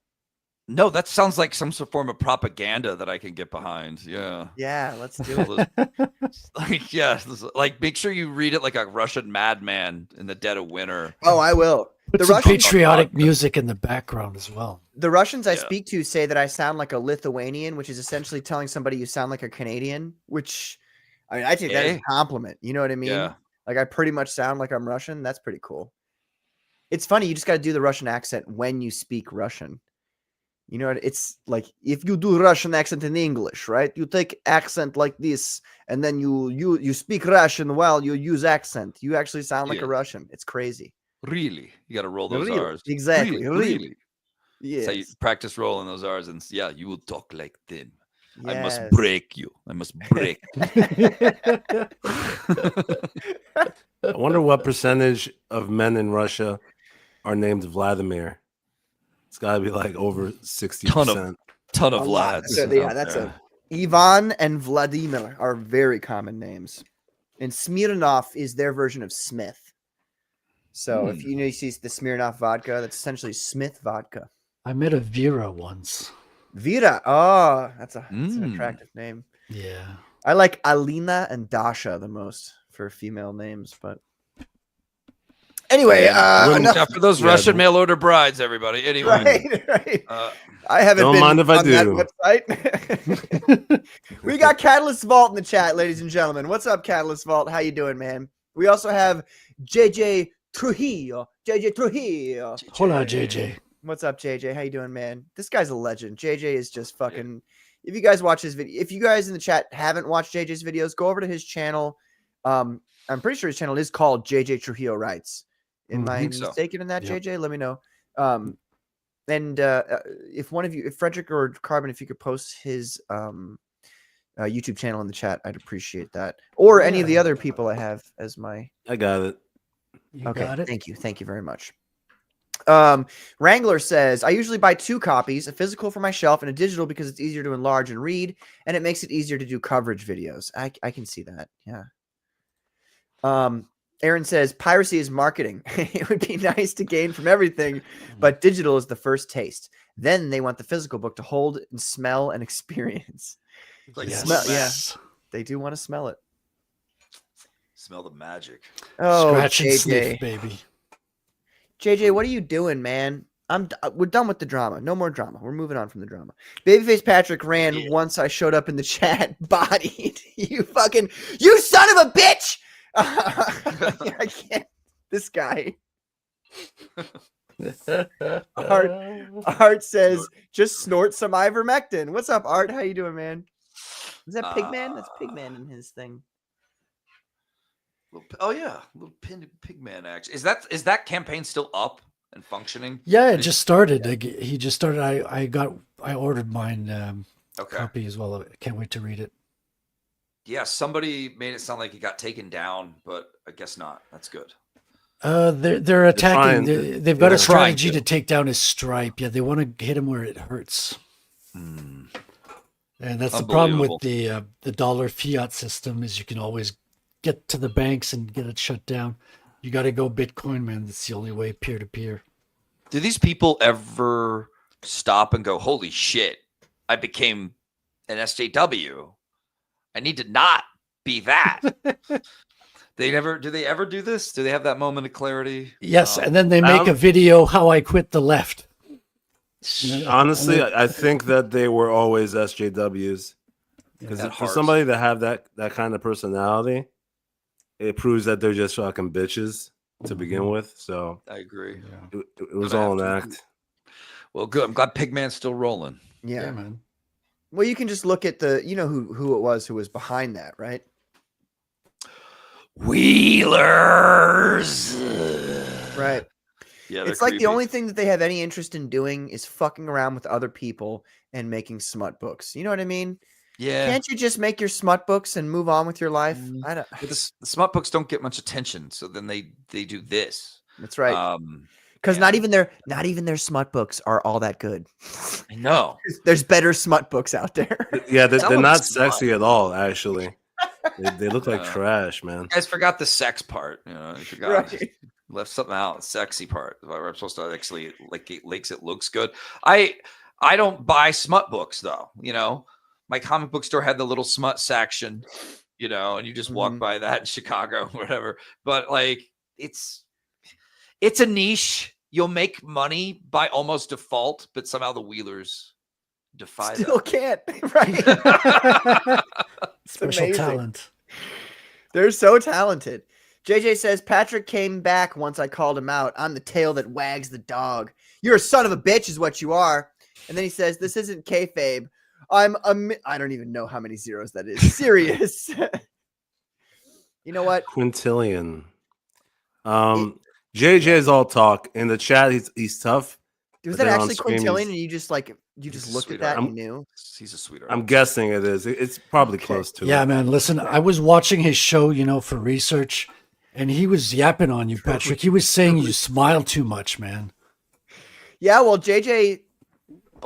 No, that sounds like some sort of form of propaganda that I can get behind. Yeah. Yeah, let's do it. Like make sure you read it like a Russian madman in the dead of winter. Oh, I will. Put The some Russians, patriotic music in the background as well. the Russians I Yeah. speak to say that I sound like a Lithuanian, which is essentially telling somebody you sound like a Canadian, which I mean, I take that as a compliment. You know what I mean? Yeah. Like I pretty much sound like I'm Russian. That's pretty cool. It's funny. You just got to do the Russian accent when you speak Russian. You know, it's like if you do Russian accent in English, right? You take accent like this, and then you speak Russian while you use accent. You actually sound like a Russian. It's crazy. Really, you got to roll those Really? R's. Exactly. Really. Yes. So you practice rolling those R's, and yeah, you will talk like them. I must Yes. break you. I must break. I wonder what percentage of men in Russia are named Vladimir. It's got to be like over 60%. Ton of A lot. lads. That's a Ivan and Vladimir are very common names, and Smirnov is their version of Smith. So if you see the Smirnov vodka, that's essentially Smith vodka. I met a Vera once. Vera, oh, that's an attractive name. Yeah. I like Alina and Dasha the most for female names, but anyway, enough for those Russian mail order brides, everybody. Anyway, right. I haven't don't been mind if I on do. that website. We got Catalyst Vault in the chat, ladies and gentlemen. What's up, Catalyst Vault? How you doing, man? We also have JJ Trujillo. JJ Trujillo. Hola, JJ. What's up, JJ? How you doing, man? This guy's a legend. JJ is just fucking. If you guys watch his video, if you guys in the chat haven't watched JJ's videos, go over to his channel. I'm pretty sure his channel is called JJ Trujillo Writes. Am I mistaken in that, JJ? Let me know. And if one of you, if Frederick or Carbon, if you could post his YouTube channel in the chat, I'd appreciate that. Or any of the other people I have as my. I got it. You got it? Thank you. Thank you very much. Wrangler says, I usually buy 2 copies, a physical for my shelf and a digital because it's easier to enlarge and read, and it makes it easier to do coverage videos. I can see that. Yeah. Aaron says, piracy is marketing. It would be nice to gain from everything, but digital is the first taste. Then they want the physical book to hold and smell and experience. Like Yes. They do want to smell it. Smell the magic. Oh, Scratch and JJ. sniff, baby. JJ, what are you doing, man? We're done with the drama. No more drama. We're moving on from the drama. Babyface Patrick ran once I showed up in the chat. Bodied. You son of a bitch! I can't. This guy. Art says, just snort some ivermectin. What's up, Art? How you doing, man? Is that Pigman? That's Pigman in his thing. Oh yeah, little Pigman action. Is that campaign still up and functioning? Yeah, it just started. He just started. I ordered mine copy as well. I can't wait to read it. Yeah, somebody made it sound like it got taken down, but I guess not. That's good. They're attacking. They've got a strategy to to take down his Stripe. Yeah, they want to hit him where it hurts. And that's the problem with the dollar fiat system is you can always get to the banks and get it shut down. You got to go Bitcoin, man. That's the only way, peer to peer. Do these people ever stop and go, holy shit, I became an SJW. I need to not be that. Do they ever do this? Do they have that moment of clarity? Yes. And then they make a video, how I quit the left. Honestly, I think that they were always SJWs. Because for somebody to have that kind of personality, it proves that they're just fucking bitches to begin with. So I agree. It was all an act. Well, good. I'm glad Pigman's still rolling. Yeah, man. Well, you can just look at who it was who was behind that, right? Wheelers. Right. Yeah, it's like the only thing that they have any interest in doing is fucking around with other people and making smut books. You know what I mean? Yeah. Can't you just make your smut books and move on with your life? I don't. The smut books don't get much attention, so then they do this. That's right. Because not even their smut books are all that good. I know. There's better smut books out there. Yeah, they're not sexy at all. Actually, they look like trash, man. You guys forgot the sex part. You forgot. Left something out. Sexy part. I'm supposed to actually like it looks good. I I don't buy smut books though. My comic book store had the little smut section, and you just walk by that in Chicago or whatever. But like, it's a niche. You'll make money by almost default, but somehow the Wheelers defy Still that. can't, right? Special talent. They're so talented. JJ says, Patrick came back once I called him out. I'm the tail that wags the dog. You're a son of a bitch is what you are. And then he says, this isn't kayfabe. I don't even know how many zeros that is. Serious. You know what? Quintillion. JJ is all talk. In the chat, he's tough. Was that actually Quintillion and you just looked at that and you knew? He's a sweetheart. I'm guessing it is. It's probably close to it. Yeah, man. Listen, I was watching his show, for research, and he was yapping on you, Patrick. He was saying you smile too much, man. Yeah, well, JJ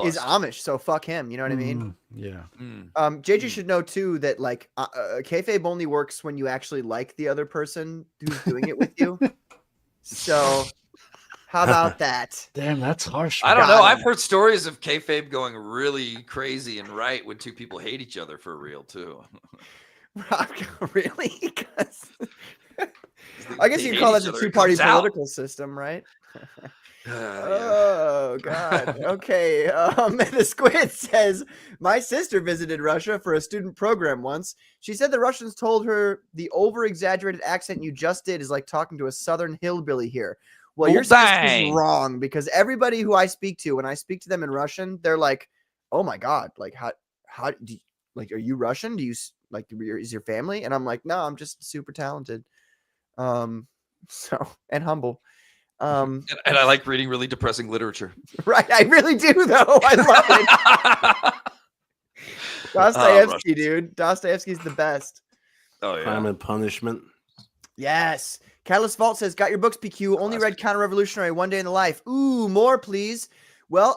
is Amish, so fuck him. You know what I mean? Yeah. JJ should know too that like kayfabe only works when you actually like the other person who's doing it with you. So how about that? Damn, that's harsh. I don't know. I've heard stories of kayfabe going really crazy and right when two people hate each other for real too. Really? I guess you can call that the two-party political system, right? Oh God. Okay. The Squid says my sister visited Russia for a student program once. She said the Russians told her the over-exaggerated accent you just did is like talking to a southern hillbilly here. Well, your sister's wrong because everybody who I speak to, when I speak to them in Russian, they're like, "Oh my God, like how do you, like, are you Russian? Do you like is your family?" And I'm like, "No, I'm just super talented." And humble. And I like reading really depressing literature. Right, I really do though. I love it. Dostoevsky, dude. Dostoevsky's the best. Oh yeah. Crime and Punishment. Yes. Catalyst Vault says, got your books, PQ. Only read Counter-Revolutionary, One Day in the Life. Ooh, more, please. Well,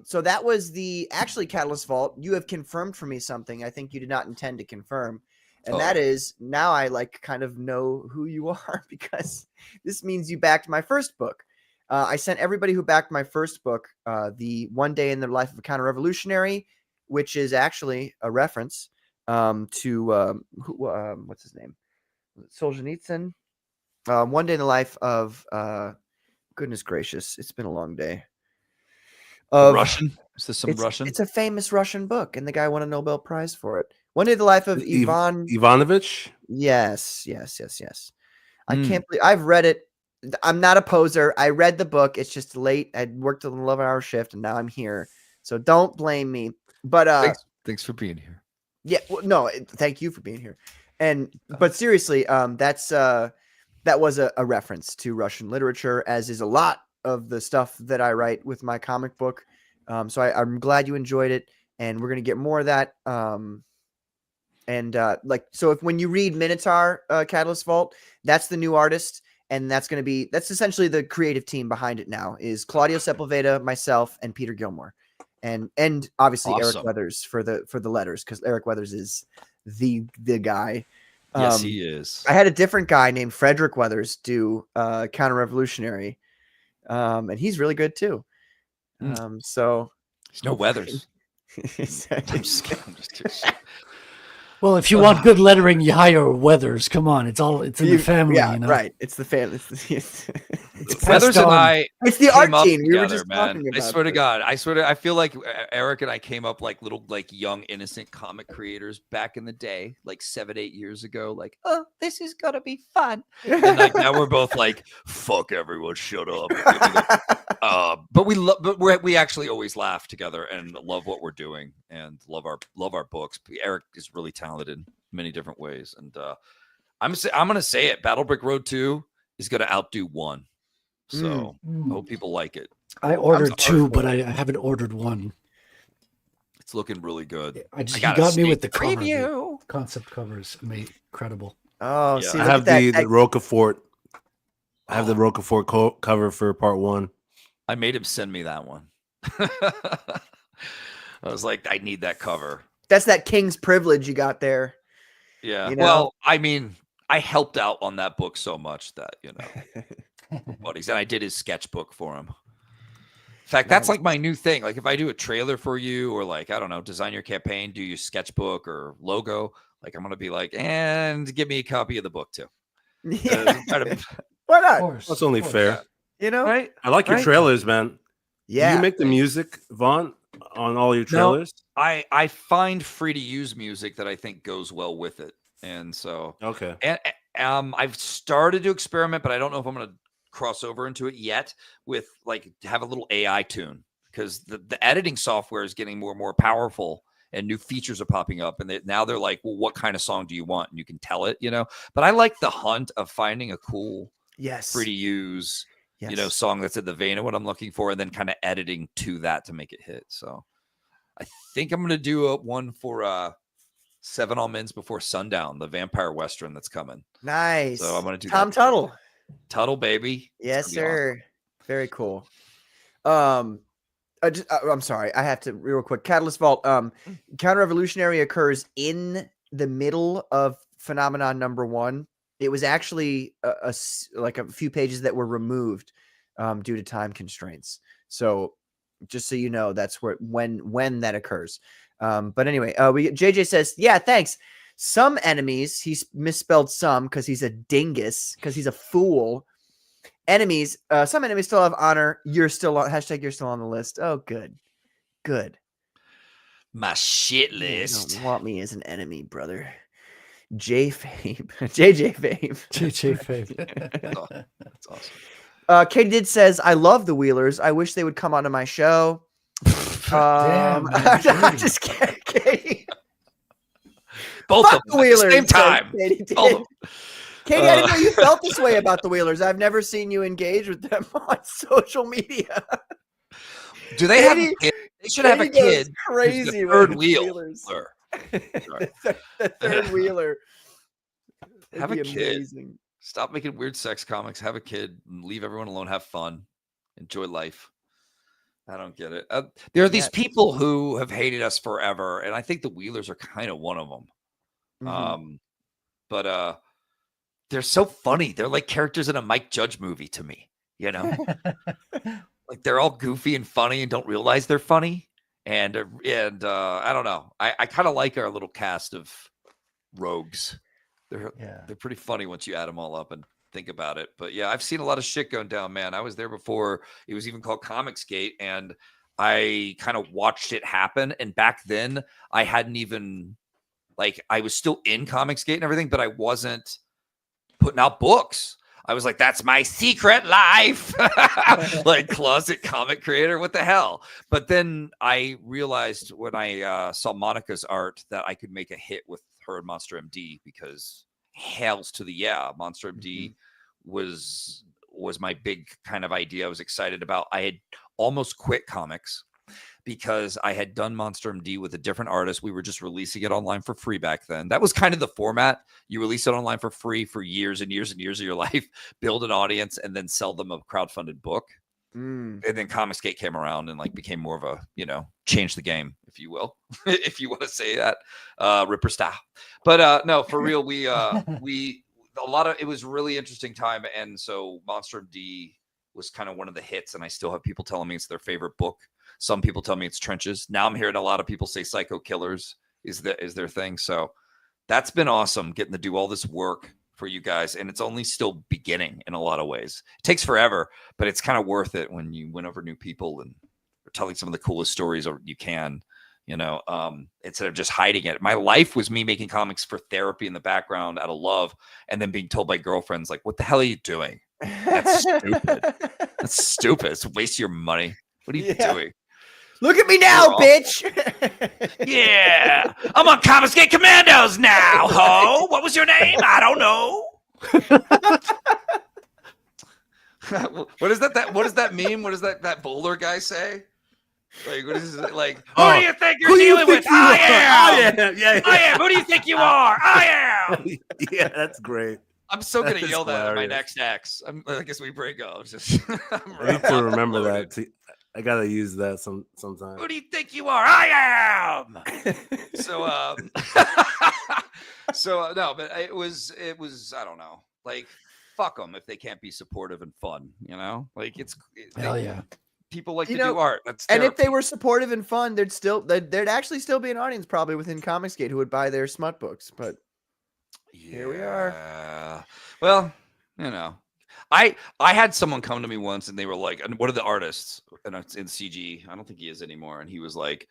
so that was actually Catalyst Vault. You have confirmed for me something I think you did not intend to confirm. And that is, now I like kind of know who you are because this means you backed my first book. I sent everybody who backed my first book, the One Day in the Life of a Counter-Revolutionary, which is actually a reference to, what's his name? Solzhenitsyn. One Day in the Life of, goodness gracious, it's been a long day. Russian? Is this some Russian? It's a famous Russian book, and the guy won a Nobel Prize for it. One Day in the Life of Ivanovich? Yes. I can't believe I've read it. I'm not a poser. I read the book. It's just late. I worked an 11-hour shift, and now I'm here. So don't blame me. But thanks for being here. Yeah, well, no, thank you for being here. But seriously, that was a reference to Russian literature, as is a lot of the stuff that I write with my comic book. So I'm glad you enjoyed it, and we're gonna get more of that. So when you read Minotaur, Catalyst Vault, that's the new artist, and that's essentially the creative team behind it now is Claudio Sepulveda, myself, and Peter Gilmore, and obviously awesome. Eric Weathers for the letters, because Eric Weathers is the guy. Yes, he is. I had a different guy named Frederick Weathers do Counter-Revolutionary, and he's really good too. So there's no Weathers. I'm just Well, if you want good lettering, you hire Weathers. Come on, it's in the family. Yeah, you know? Right. It's the family. It's Weathers and I. It's the art team. We were just talking about. I swear to God. I feel like Eric and I came up like little, like young, innocent comic creators back in the day, like 7-8 years ago. Like, oh, this is gonna be fun. And like now we're both like, fuck everyone, shut up. But we actually always laugh together and love what we're doing and love our books. Eric is really talented in many different ways, and I'm gonna say it. Battle Brick Road 2 is gonna outdo 1. So I hope people like it. I ordered 2, but I haven't ordered 1. It's looking really good. He got me with the cover. The concept cover is incredible. Oh, yeah. see, I have the Roquefort. I have the Roquefort cover for part 1. I made him send me that one. I was like, I need that cover. That's that king's privilege you got there. Yeah. You know? Well, I mean, I helped out on that book so much that, buddies, and I did his sketchbook for him. fact, that's like my new thing. Like if I do a trailer for you or like, I don't know, design your campaign, do your sketchbook or logo, like I'm going to be like, and give me a copy of the book too. Yeah. Why not? That's only fair. You know? Right? I like your trailers, man. Yeah. Do you make the music, Vaughn, on all your trailers? No, I find free to use music that I think goes well with it. And so, okay. And I've started to experiment, but I don't know if I'm going to cross over into it yet with like have a little AI tune because the editing software is getting more and more powerful and new features are popping up. And now they're like, well, what kind of song do you want? And you can tell it, but I like the hunt of finding a cool, free to use, song that's in the vein of what I'm looking for and then kind of editing to that to make it hit. So I think I'm going to do one for 7 Almonds Before Sundown, the vampire Western that's coming. Nice. So I'm going to do Tom Tuttle. Tuttle, baby. Yes, sir. Awesome. Very cool. I'm sorry. I have to real quick. Catalyst Vault. Counter-Revolutionary occurs in the middle of phenomenon number 1. It was actually a few pages that were removed due to time constraints. So just so you know, that's when that occurs. But anyway, JJ says, yeah, thanks. Some enemies, he's misspelled some because he's a dingus, because he's a fool. Enemies, some enemies still have honor. You're still on you're still on the list. Oh, good. My shit list. You don't want me as an enemy, brother. JJ Fave. That's awesome. Katie did says, I love the Wheelers. I wish they would come onto my show. Damn, I'm just kidding, Katie. Both of them at the same time. Katie, Katie, I didn't know you felt this way about the Wheelers. I've never seen you engage with them on social media. Do they have a kid? They should have a kid. Crazy the third wheel. The third wheeler. Have a kid. Stop making weird sex comics. Have a kid. Leave everyone alone. Have fun. Enjoy life. I don't get it. There are these people who have hated us forever, and I think the Wheelers are kind of one of them. Mm-hmm. But they're so funny. They're like characters in a Mike Judge movie to me. Like they're all goofy and funny and don't realize they're funny. And I don't know. I kind of like our little cast of rogues. They're pretty funny once you add them all up and think about it. But yeah, I've seen a lot of shit going down, man. I was there before it was even called Comicsgate, and I kind of watched it happen. And back then I hadn't even I was still in Comicsgate and everything, but I wasn't putting out books. I was like, that's my secret life. Like closet comic creator. What the hell? But then I realized when I saw Monica's art that I could make a hit with her and Monster MD because hails to the Monster MD was my big kind of idea I was excited about. I had almost quit comics because I had done Monster MD with a different artist. We were just releasing it online for free back then. That was kind of the format. You release it online for free for years and years and years of your life, build an audience, and then sell them a crowdfunded book. And then Comicsgate came around and became more of a, change the game, if you will, if you want to say that, Ripper style. But no, for real, it was really interesting time. And so Monster MD was kind of one of the hits. And I still have people telling me it's their favorite book. Some people tell me it's Trenches. Now I'm hearing a lot of people say Psycho Killers is their thing. So that's been awesome getting to do all this work for you guys. And it's only still beginning in a lot of ways. It takes forever, but it's kind of worth it when you win over new people and are telling some of the coolest stories you can, instead of just hiding it. My life was me making comics for therapy in the background out of love and then being told by girlfriends, what the hell are you doing? That's stupid. That's stupid. It's a waste of your money. What are you doing? Look at me now, bitch. Yeah. I'm on Comicsgate Commandos now, ho. What was your name? I don't know. What is that? What does that mean? What does that bowler guy say? What is it like? Who do you think you're dealing with? I am. Yeah. I am. Who do you think you are? I am. Yeah, that's great. I'm so going to yell that at my next ex. I guess we break up. I need to remember that. I gotta use that sometime. Who do you think you are? I am. No, but it was. I don't know. Fuck them if they can't be supportive and fun. It's hell yeah. people like You to know, do art. That's And if they therapy. were supportive and fun, there'd actually still be an audience probably within Comicsgate who would buy their smut books. But here we are. Yeah. Well, you know, I had someone come to me once and they were like, "And what are the artists?" And it's in CG. I don't think he is anymore. And he was like,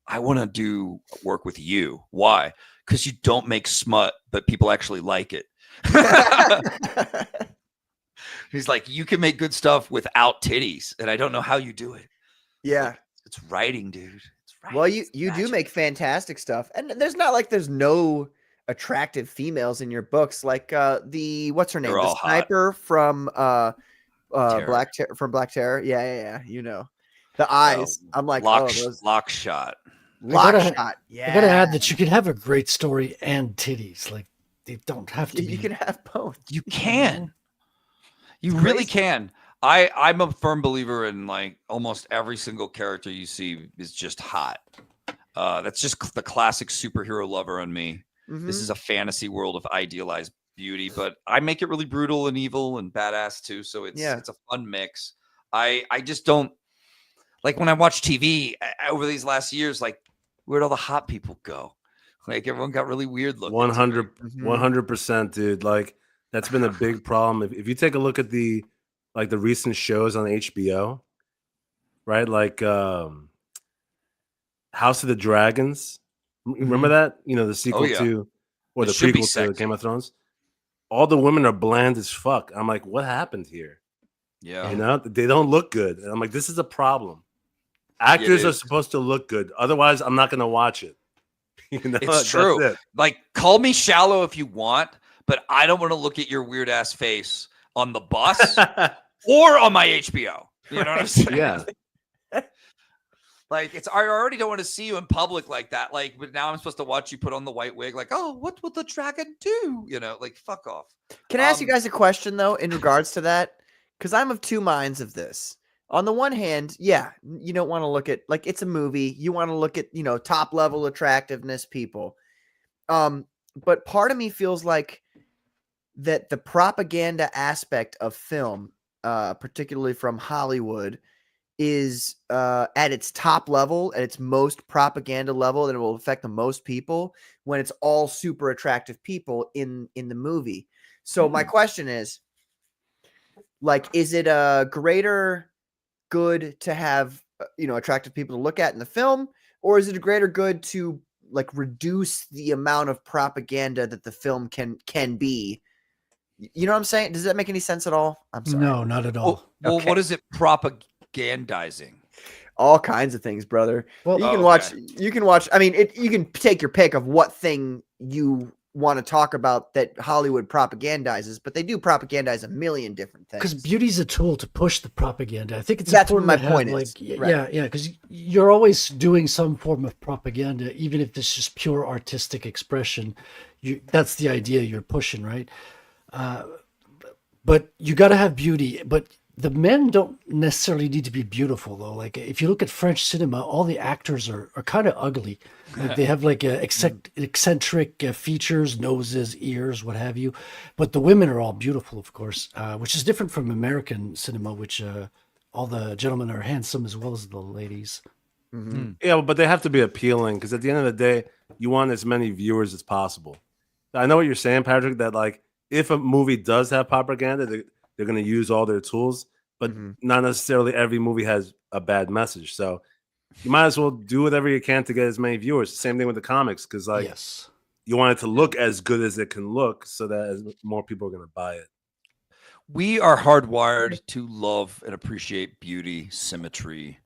"I want to do work with you. Why? Because you don't make smut, but people actually like it." He's like, "You can make good stuff without titties, and I don't know how you do it." Yeah. Like, it's writing, dude. It's writing. Well, It's you do magic. make fantastic stuff, and there's not like there's no attractive females in your books. Like the what's her name, They're the all hot. sniper from Terror. Black Terror. Yeah. You know, the eyes. I'm like, lock, oh, those lock shot. lock gotta- shot. Yeah, I gotta add that you can have a great story and titties. Like they don't have to be. you can have both. You can. You It's really crazy. can. I'm a firm believer in like almost every single character you see is just hot. That's just the classic superhero lover in me. This Mhm. is a fantasy world of idealized beauty, but I make it really brutal and evil and badass too. So it's a fun mix. I just don't like when I watch TV over these last years, like where'd all the hot people go? Like everyone got really weird looking. 100%, dude. Like that's been a big problem. If you take a look at the recent shows on HBO, right? Like House of the Dragons. Remember that? You know, the sequel yeah. to or It the should be prequel to sexy. Game of Thrones. All the women are bland as fuck. I'm like, what happened here? Yeah. You know, they don't look good. And I'm like, this is a problem. Actors are is. supposed to look good. Otherwise, I'm not going to watch it. You know, It's that's true. it. Like, call me shallow if you want, but I don't want to look at your weird ass face on the bus or on my HBO. You know what I'm saying? Yeah. Like, I already don't want to see you in public like that. Like, but now I'm supposed to watch you put on the white wig. Like, oh, what will the dragon do? You know, like, fuck off. Can I ask you guys a question though in regards to that? Because I'm of two minds of this. On the one hand, yeah, you don't want to look at like it's a movie. You want to look at, you know, top level attractiveness people. But part of me feels like that the propaganda aspect of film, particularly from Hollywood, is at its top level, at its most propaganda level, that it will affect the most people when it's all super attractive people in the movie. So my question is, like, is it a greater good to have attractive people to look at in the film, or is it a greater good to like reduce the amount of propaganda that the film can be? You know what I'm saying? Does that make any sense at all? I'm sorry. No, not at all. Well, Okay. what is it propagandizing? All kinds of things, brother. Well, You can okay. watch. I mean, you can take your pick of what thing you want to talk about that Hollywood propagandizes, but they do propagandize a million different things. because beauty's a tool to push the propaganda. I think it's That's what important my to point have, is. like, Right. yeah, because you're always doing some form of propaganda, even if it's just pure artistic expression. That's the idea you're pushing, right? But you got to have beauty. But the men don't necessarily need to be beautiful, though. Like if you look at French cinema, all the actors are kind of ugly. Like they have like eccentric features, noses, ears, what have you. But the women are all beautiful, of course, which is different from American cinema, which all the gentlemen are handsome as well as the ladies. Mm-hmm. Yeah, but they have to be appealing because at the end of the day, you want as many viewers as possible. I know what you're saying, Patrick, that like if a movie does have propaganda, they're going to use all their tools, but not necessarily every movie has a bad message. So you might as well do whatever you can to get as many viewers. Same thing with the comics, because like Yes. you want it to look as good as it can look so that more people are going to buy it. We are hardwired to love and appreciate beauty, symmetry,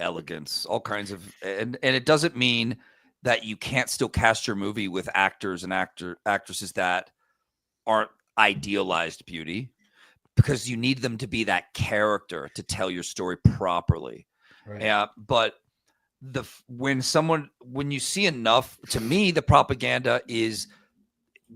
elegance, all kinds of, and it doesn't mean that you can't still cast your movie with actors and actresses that aren't idealized beauty, because you need them to be that character to tell your story properly. Right. Yeah, but when you see enough, to me, the propaganda is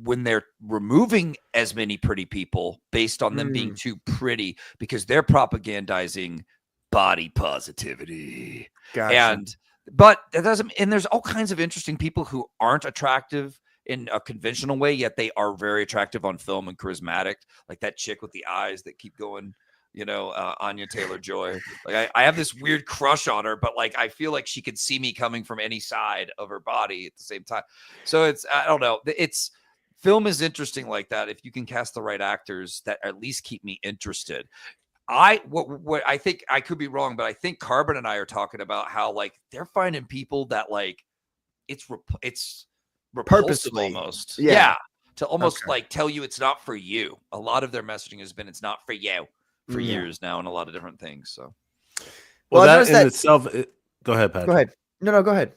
when they're removing as many pretty people based on them being too pretty, because they're propagandizing body positivity. Gotcha. But that doesn't, and there's all kinds of interesting people who aren't attractive in a conventional way, yet they are very attractive on film and charismatic, like that chick with the eyes that keep going, Anya Taylor-Joy. Like I have this weird crush on her, but like I feel like she could see me coming from any side of her body at the same time. So I don't know. Film is interesting like that if you can cast the right actors that at least keep me interested. What I think, I could be wrong, but I think Carbon and I are talking about how like they're finding people that like it's repulsive almost. Yeah. To almost like tell you it's not for you. A lot of their messaging has been it's not for you for years now, and a lot of different things. So, well, that in itself. Go ahead, Patrick. Go ahead. No, go ahead.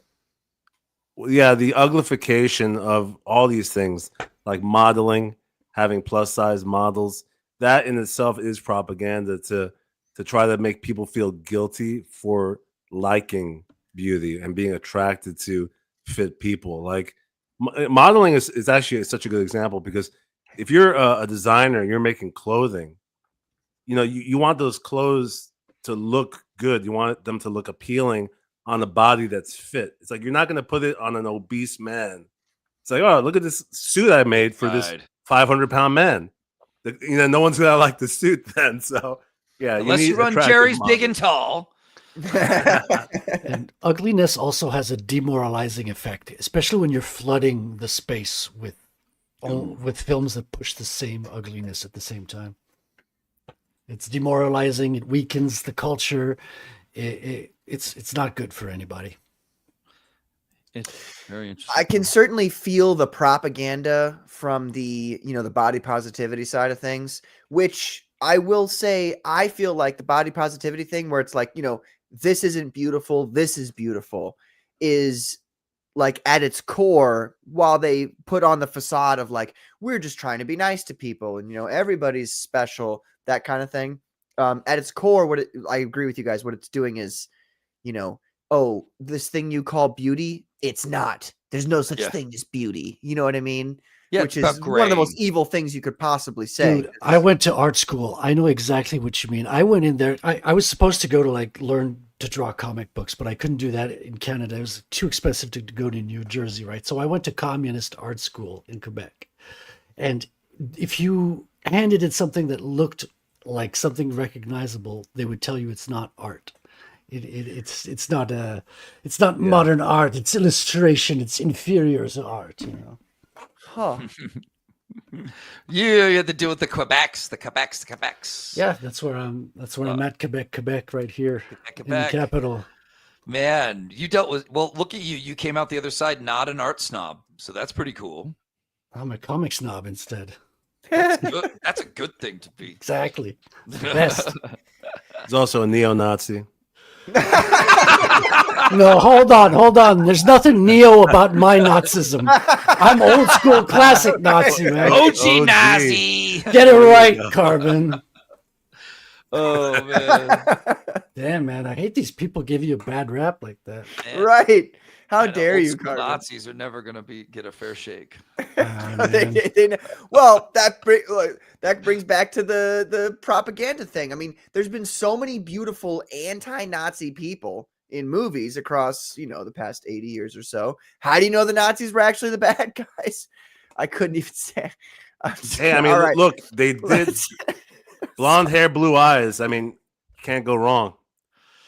Yeah, the uglification of all these things, like modeling, having plus size models, that in itself is propaganda to try to make people feel guilty for liking beauty and being attracted to fit people. Like modeling is actually such a good example, because if you're a designer and you're making clothing, you want those clothes to look good. You want them to look appealing on a body that's fit. It's like you're not going to put it on an obese man. It's like, oh, look at this suit I made for this 500-pound man. No one's going to like the suit then. So, yeah. Unless you run Jerry's model. Big and Tall. And ugliness also has a demoralizing effect, especially when you're flooding the space with films that push the same ugliness at the same time. It's demoralizing. It weakens the culture. It's not good for anybody. It's very interesting. I can certainly feel the propaganda from the body positivity side of things, which I will say, I feel like the body positivity thing where it's like, this isn't beautiful, this is beautiful, is like at its core, while they put on the facade of like, we're just trying to be nice to people and, everybody's special, that kind of thing. At its core, I agree with you guys. What it's doing is, oh, this thing you call beauty, it's not. There's no such thing as beauty. You know what I mean? Yeah, which is one of the most evil things you could possibly say. Dude, I went to art school. I know exactly what you mean. I went in there. I was supposed to go to learn to draw comic books, but I couldn't do that in Canada. It was too expensive to go to New Jersey, right? So I went to communist art school in Quebec. And if you handed it something that looked like something recognizable, they would tell you it's not art. It's not modern art. It's illustration. It's inferior to art. Huh. You had to deal with the Quebecs. Yeah, that's where I'm at. Quebec, right here in the capital. Man, you dealt with. Well, look at you. You came out the other side, not an art snob. So that's pretty cool. I'm a comic snob instead. That's good. That's a good thing to be. Exactly. The best. He's also a neo-Nazi. No, hold on. There's nothing neo about my Nazism. I'm old school classic Nazi, man. OG Nazi. Get it right, Carbon. Oh, man. Damn, man. I hate these people give you a bad rap like that. Man. Right. How dare you, Carbon? Nazis are never going to get a fair shake. Well, that brings back to the propaganda thing. I mean, there's been so many beautiful anti-Nazi people in movies across, the past 80 years or so. How do you know the Nazis were actually the bad guys? I couldn't even say. Hey, I mean, look, they did blonde hair, blue eyes. I mean, can't go wrong.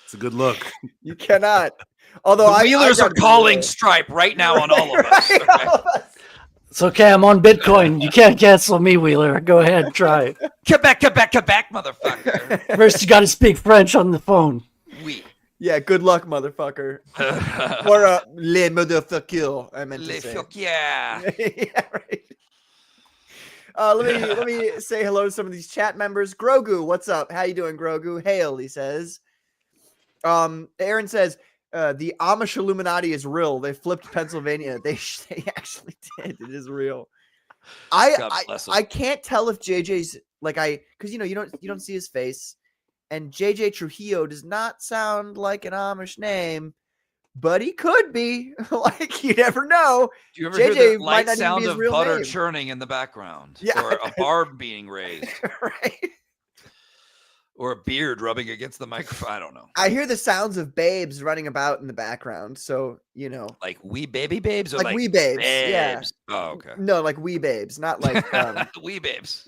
It's a good look. You cannot. Although the Wheelers are calling Stripe right now on all of us. Okay? It's okay. I'm on Bitcoin. You can't cancel me, Wheeler. Go ahead. Try. Quebec, motherfucker. First, you got to speak French on the phone. Oui. Yeah, good luck, motherfucker. Or les motherfucker, I meant to say. Yeah, right. Let me say hello to some of these chat members. Grogu, what's up? How you doing, Grogu? Hail, he says. Aaron says, the Amish Illuminati is real. They flipped Pennsylvania. They actually did. It is real. I can't tell if JJ's because you don't see his face, and JJ Trujillo does not sound like an Amish name, but he could be. You never know. Do you ever hear the light sound of butter churning in the background? Yeah. Or a barb being raised? Right. Or a beard rubbing against the microphone. I don't know. I hear the sounds of babes running about in the background. So, like wee baby babes? Or like wee babes. Yeah. Oh, okay. No, like wee babes. Not like wee babes.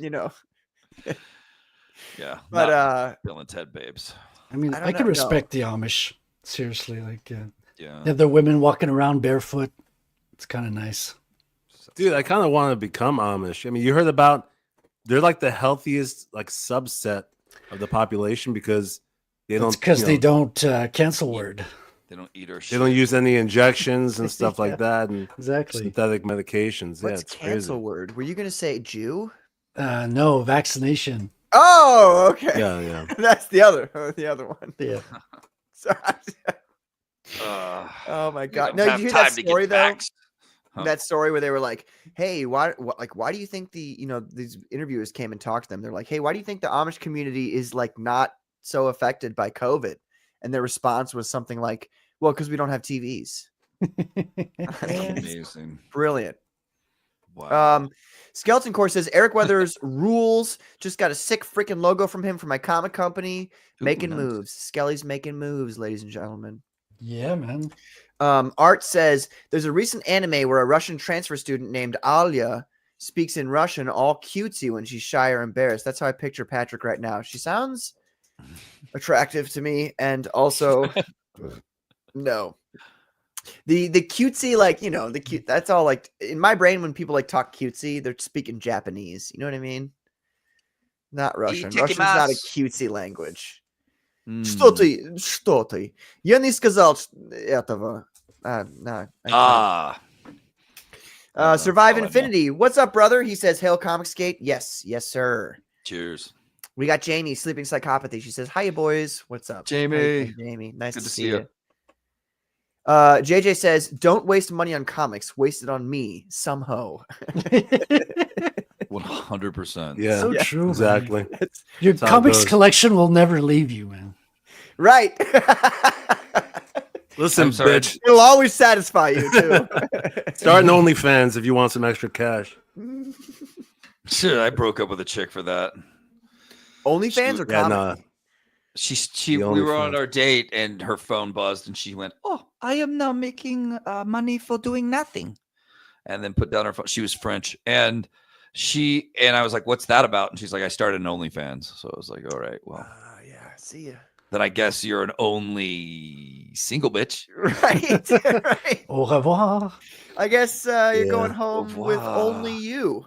Yeah. But Bill and Ted babes. I mean, I can respect the Amish. Seriously, like, they have their women walking around barefoot. It's kind of nice. Dude, I kind of want to become Amish. I mean, you heard about they're like the healthiest like subset of the population because they don't cancel word. They don't eat or shit. They don't use any injections and stuff like that, and exactly synthetic medications. What's it's cancel crazy. word? Were you gonna say Jew? No, vaccination. Oh, okay. Yeah. That's the other one. Yeah. Sorry. Oh my god! No, Have you hear time that to get story though? vaxxed. That story where they were like, "Hey, why do you think these interviewers came and talked to them? They're like, hey, why do you think the Amish community is like not so affected by COVID?" And their response was something like, "Well, because we don't have TVs." Amazing. Brilliant. Wow. Skeleton Core says Eric Weathers rules. Just got a sick freaking logo from him for my comic company. Making nice. moves. Skelly's making moves, ladies and gentlemen. Yeah, man. Art says there's a recent anime where a Russian transfer student named Alia speaks in Russian all cutesy when she's shy or embarrassed. That's how I picture Patrick right now. She sounds attractive to me, and also no. The cutesy, like, the cute, that's all, like, in my brain when people like talk cutesy, they're speaking Japanese. You know what I mean? Not Russian. Russian's not a cutesy language. Что ты? Я не сказал этого. Survive Infinity. What's up, brother? He says, Hail Comicsgate. Yes, sir. Cheers. We got Jamie, Sleeping Psychopathy. She says, hiya, boys. What's up? Jamie. Jamie. Nice to see you. JJ says, don't waste money on comics. Waste it on me, some hoe. 100%. Yeah, so true. Exactly. Your comics collection will never leave you, man. Right. Listen, bitch. It'll always satisfy you, too. Start an OnlyFans if you want some extra cash. Shit, I broke up with a chick for that. OnlyFans or comics? We were on our date and her phone buzzed and she went, "Oh, I am now making money for doing nothing," and then put down her phone. She was French, and I was like, "What's that about?" And she's like, "I started an OnlyFans." So I was like, "All right, well, yeah, see ya." Then I guess you're an only single bitch, right? Right. Au revoir. I guess you're going home with only you.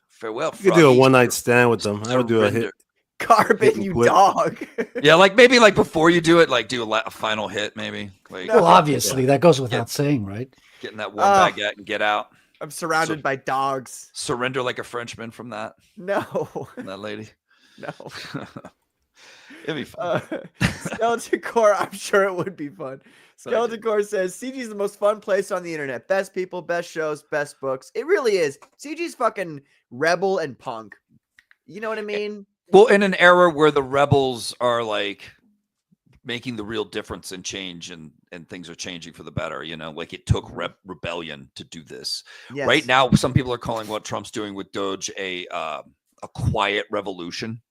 Farewell. You could do a one-night stand with them. I would do a hit. Carbon, you dog. Yeah, like maybe like before you do it, like do a final hit, maybe. Like, well, obviously that goes without saying, right? Getting that warm baguette and get out. I'm surrounded by dogs. Surrender like a Frenchman from that. No, from that lady. No, it'd be fun. Skeleton Core, I'm sure it would be fun. Skeleton Core says CG is the most fun place on the internet. Best people, best shows, best books. It really is. CG's fucking rebel and punk. You know what I mean? Well, in an era where the rebels are like making the real difference and change and things are changing for the better, like it took rebellion to do this. Yes. Right now, some people are calling what Trump's doing with Doge a quiet revolution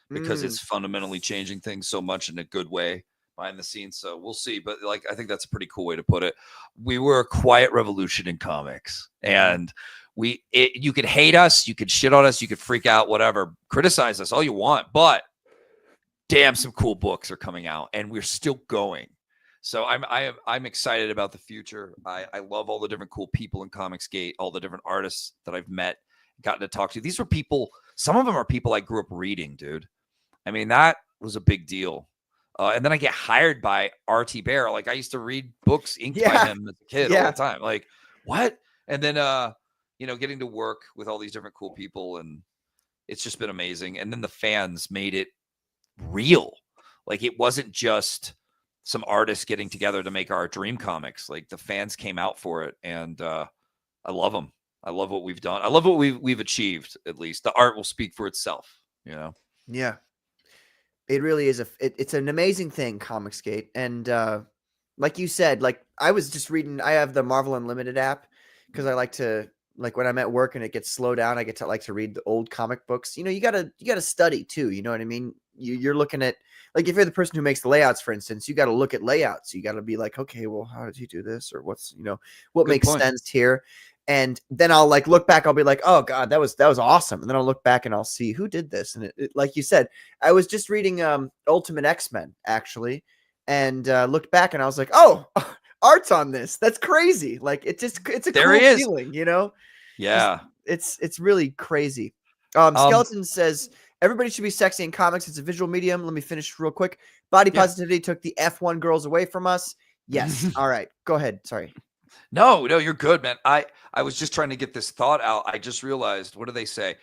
because it's fundamentally changing things so much in a good way behind the scenes. So we'll see. But like, I think that's a pretty cool way to put it. We were a quiet revolution in comics, and you could hate us, you could shit on us, you could freak out, whatever, criticize us all you want, but damn, some cool books are coming out and we're still going. So I'm excited about the future. I love all the different cool people in Comicsgate, all the different artists that I've met, gotten to talk to. These are people, some of them are people I grew up reading, dude. I mean, that was a big deal. And then I get hired by R.T. Bear. Like I used to read books inked by him as a kid all the time. Like, what? And then getting to work with all these different cool people, and it's just been amazing. And then the fans made it real. Like it wasn't just some artists getting together to make our dream comics. Like the fans came out for it, and I love them. I love what we've done. I love what we've achieved. At least the art will speak for itself. Yeah, it really is it's an amazing thing, Comicsgate, and like you said, like I was just reading. I have the Marvel Unlimited app because I like to. Like when I'm at work and it gets slow down, I get to like to read the old comic books. You gotta study too. You know what I mean? You're looking at, like, if you're the person who makes the layouts, for instance, you got to look at layouts. You got to be like, okay, well, how did he do this? Or what's, what makes sense here? And then I'll like look back, I'll be like, oh God, that was awesome. And then I'll look back and I'll see who did this. And it, like you said, I was just reading Ultimate X-Men actually, and looked back and I was like, oh, art's on this. That's crazy. Like it's a There cool he is. feeling, you know? Yeah. It's really crazy. Skeleton says everybody should be sexy in comics. It's a visual medium. Let me finish real quick. Body positivity took the F1 girls away from us. Yes. All right. Go ahead. Sorry. No, you're good, man. I was just trying to get this thought out. I just realized, what do they say?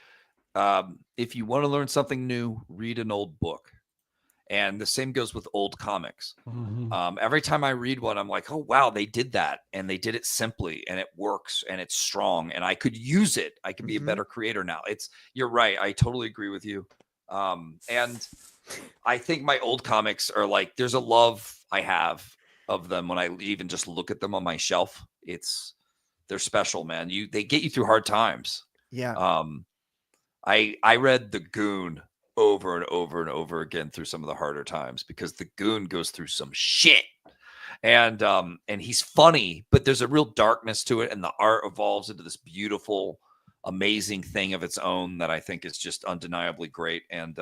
If you want to learn something new, read an old book. And the same goes with old comics. Every time I read one, I'm like, oh, wow, they did that. And they did it simply, and it works, and it's strong, and I could use it. I can be a better creator now. You're right. I totally agree with you. And I think my old comics are like, there's a love I have of them when I even just look at them on my shelf. They're special, man. They get you through hard times. Yeah. I read The Goon over and over and over again through some of the harder times, because the Goon goes through some shit, and he's funny, but there's a real darkness to it, and the art evolves into this beautiful, amazing thing of its own that I think is just undeniably great. And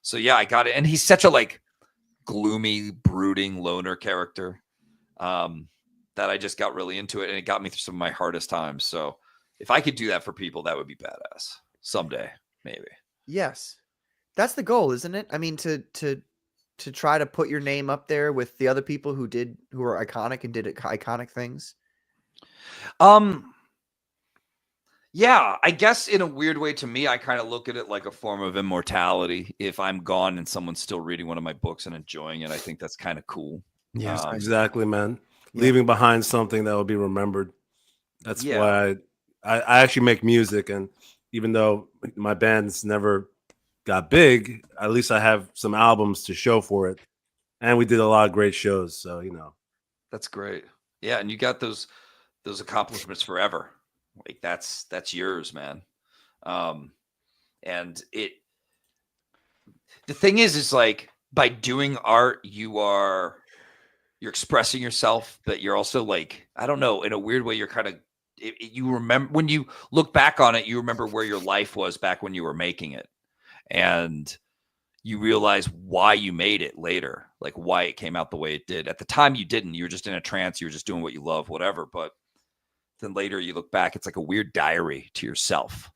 so yeah, I got it. And he's such a like gloomy, brooding loner character that I just got really into it, and it got me through some of my hardest times. So if I could do that for people, that would be badass someday, maybe. Yes. That's the goal, isn't it? I mean, to try to put your name up there with the other people who are iconic and did iconic things. Yeah, I guess in a weird way, to me, I kind of look at it like a form of immortality. If I'm gone and someone's still reading one of my books and enjoying it, I think that's kind of cool. Yes, exactly, man. Yeah. Leaving behind something that will be remembered. That's why I actually make music, and even though my band's never got big, at least I have some albums to show for it, and we did a lot of great shows. So that's great. Yeah, and you got those accomplishments forever. Like that's yours, man. And the thing is like, by doing art, you're expressing yourself, but you're also like, I don't know, in a weird way, you're kind of, you remember when you look back on it, you remember where your life was back when you were making it. And you realize why you made it later, like why it came out the way it did. At the time, you didn't. You were just in a trance. You were just doing what you love, whatever. But then later you look back, it's like a weird diary to yourself.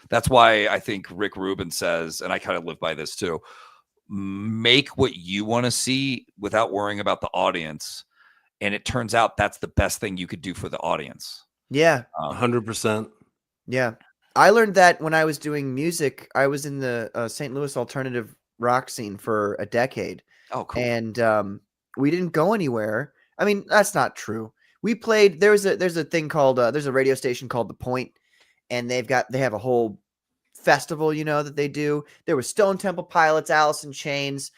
That's why I think Rick Rubin says, and I kind of live by this too, make what you want to see without worrying about the audience. And it turns out that's the best thing you could do for the audience. Yeah. 100%. Yeah. I learned that when I was doing music. I was in the St. Louis alternative rock scene for a decade. Oh, cool. And we didn't go anywhere. I mean, that's not true. We played. There's a thing called there's a radio station called The Point, and they have a whole festival, that they do. There was Stone Temple Pilots, Alice in Chains.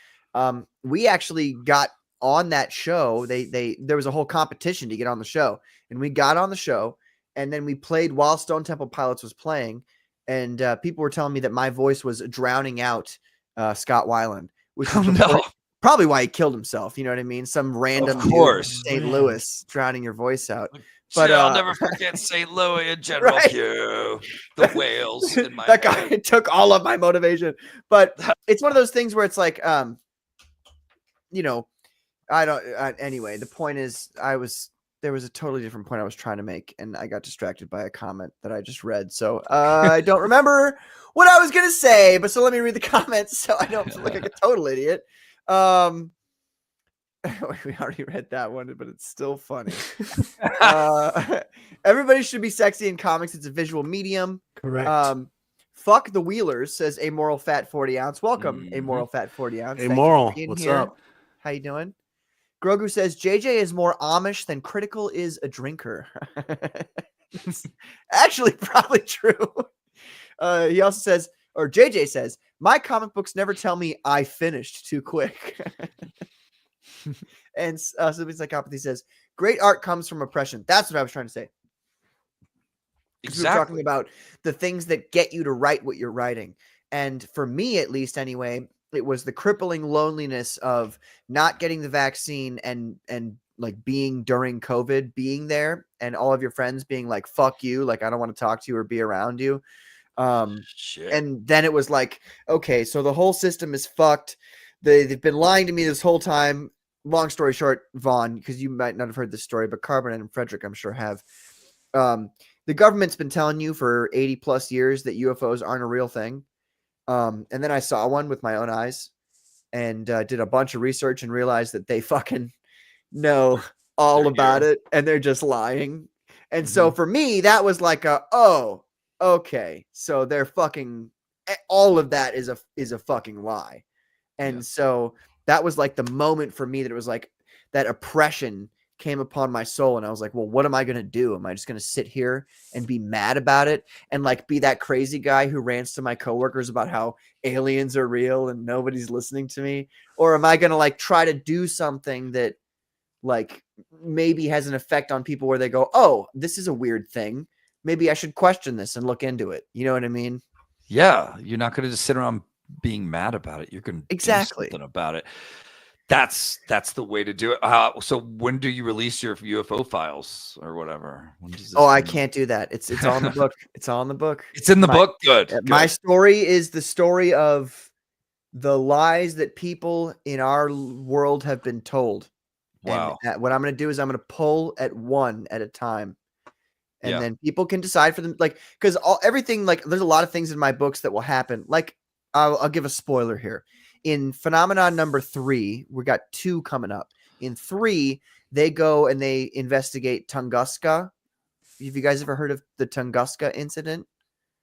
We actually got on that show. There was a whole competition to get on the show, and we got on the show. And then we played while Stone Temple Pilots was playing, and people were telling me that my voice was drowning out Scott Weiland, which is probably why he killed himself. You know what I mean? Some random St. Louis drowning your voice out. But I'll never forget St. Louis and General Q, the whales. In my that guy took all of my motivation. But it's one of those things where it's like, anyway, the point is, there was a totally different point I was trying to make, and I got distracted by a comment that I just read. So I don't remember what I was going to say, but so let me read the comments so I don't look like a total idiot. We already read that one, but it's still funny. Everybody should be sexy in comics. It's a visual medium. Correct. Fuck the Wheelers, says Amoral Fat 40 Ounce. Welcome, Amoral Fat 40 Ounce. Amoral, what's up? How you doing? Grogu says JJ is more Amish than Critical is a drinker. Actually, probably true. He also says, or JJ says, my comic books never tell me I finished too quick. And Somebody Psychopathy says, great art comes from oppression. That's what I was trying to say. Exactly. We're talking about the things that get you to write what you're writing. And for me, at least anyway, it was the crippling loneliness of not getting the vaccine and like being during COVID, being there and all of your friends being like, fuck you. Like, I don't want to talk to you or be around you. Shit. And then it was like, okay, so the whole system is fucked. They've been lying to me this whole time. Long story short, Vaughn, because you might not have heard this story, but Carbon and Frederick, I'm sure have. The government's been telling you for 80 plus years that UFOs aren't a real thing. And then I saw one with my own eyes and did a bunch of research and realized that they fucking know all about it and they're just lying. And so for me, that was like oh, okay. So they're fucking, all of that is a fucking lie. And so that was like the moment for me that it was like that oppression came upon my soul. And I was like, well, what am I going to do? Am I just going to sit here and be mad about it? And like be that crazy guy who rants to my coworkers about how aliens are real and nobody's listening to me? Or am I going to like try to do something that like maybe has an effect on people where they go, oh, this is a weird thing. Maybe I should question this and look into it. You know what I mean? Yeah. You're not going to just sit around being mad about it. You're going to do something about it. That's the way to do it. So when do you release your UFO files or whatever? When does this I can't do that. It's all in the book. It's all in the book. It's in the book. Good. My story is the story of the lies that people in our world have been told. Wow. And what I'm going to do is I'm going to pull at one at a time. And then people can decide for them. Like, because everything, like, there's a lot of things in my books that will happen. Like, I'll give a spoiler here. In phenomenon number 3, we got 2 coming up. In 3, they go and they investigate Tunguska. Have you guys ever heard of the Tunguska incident?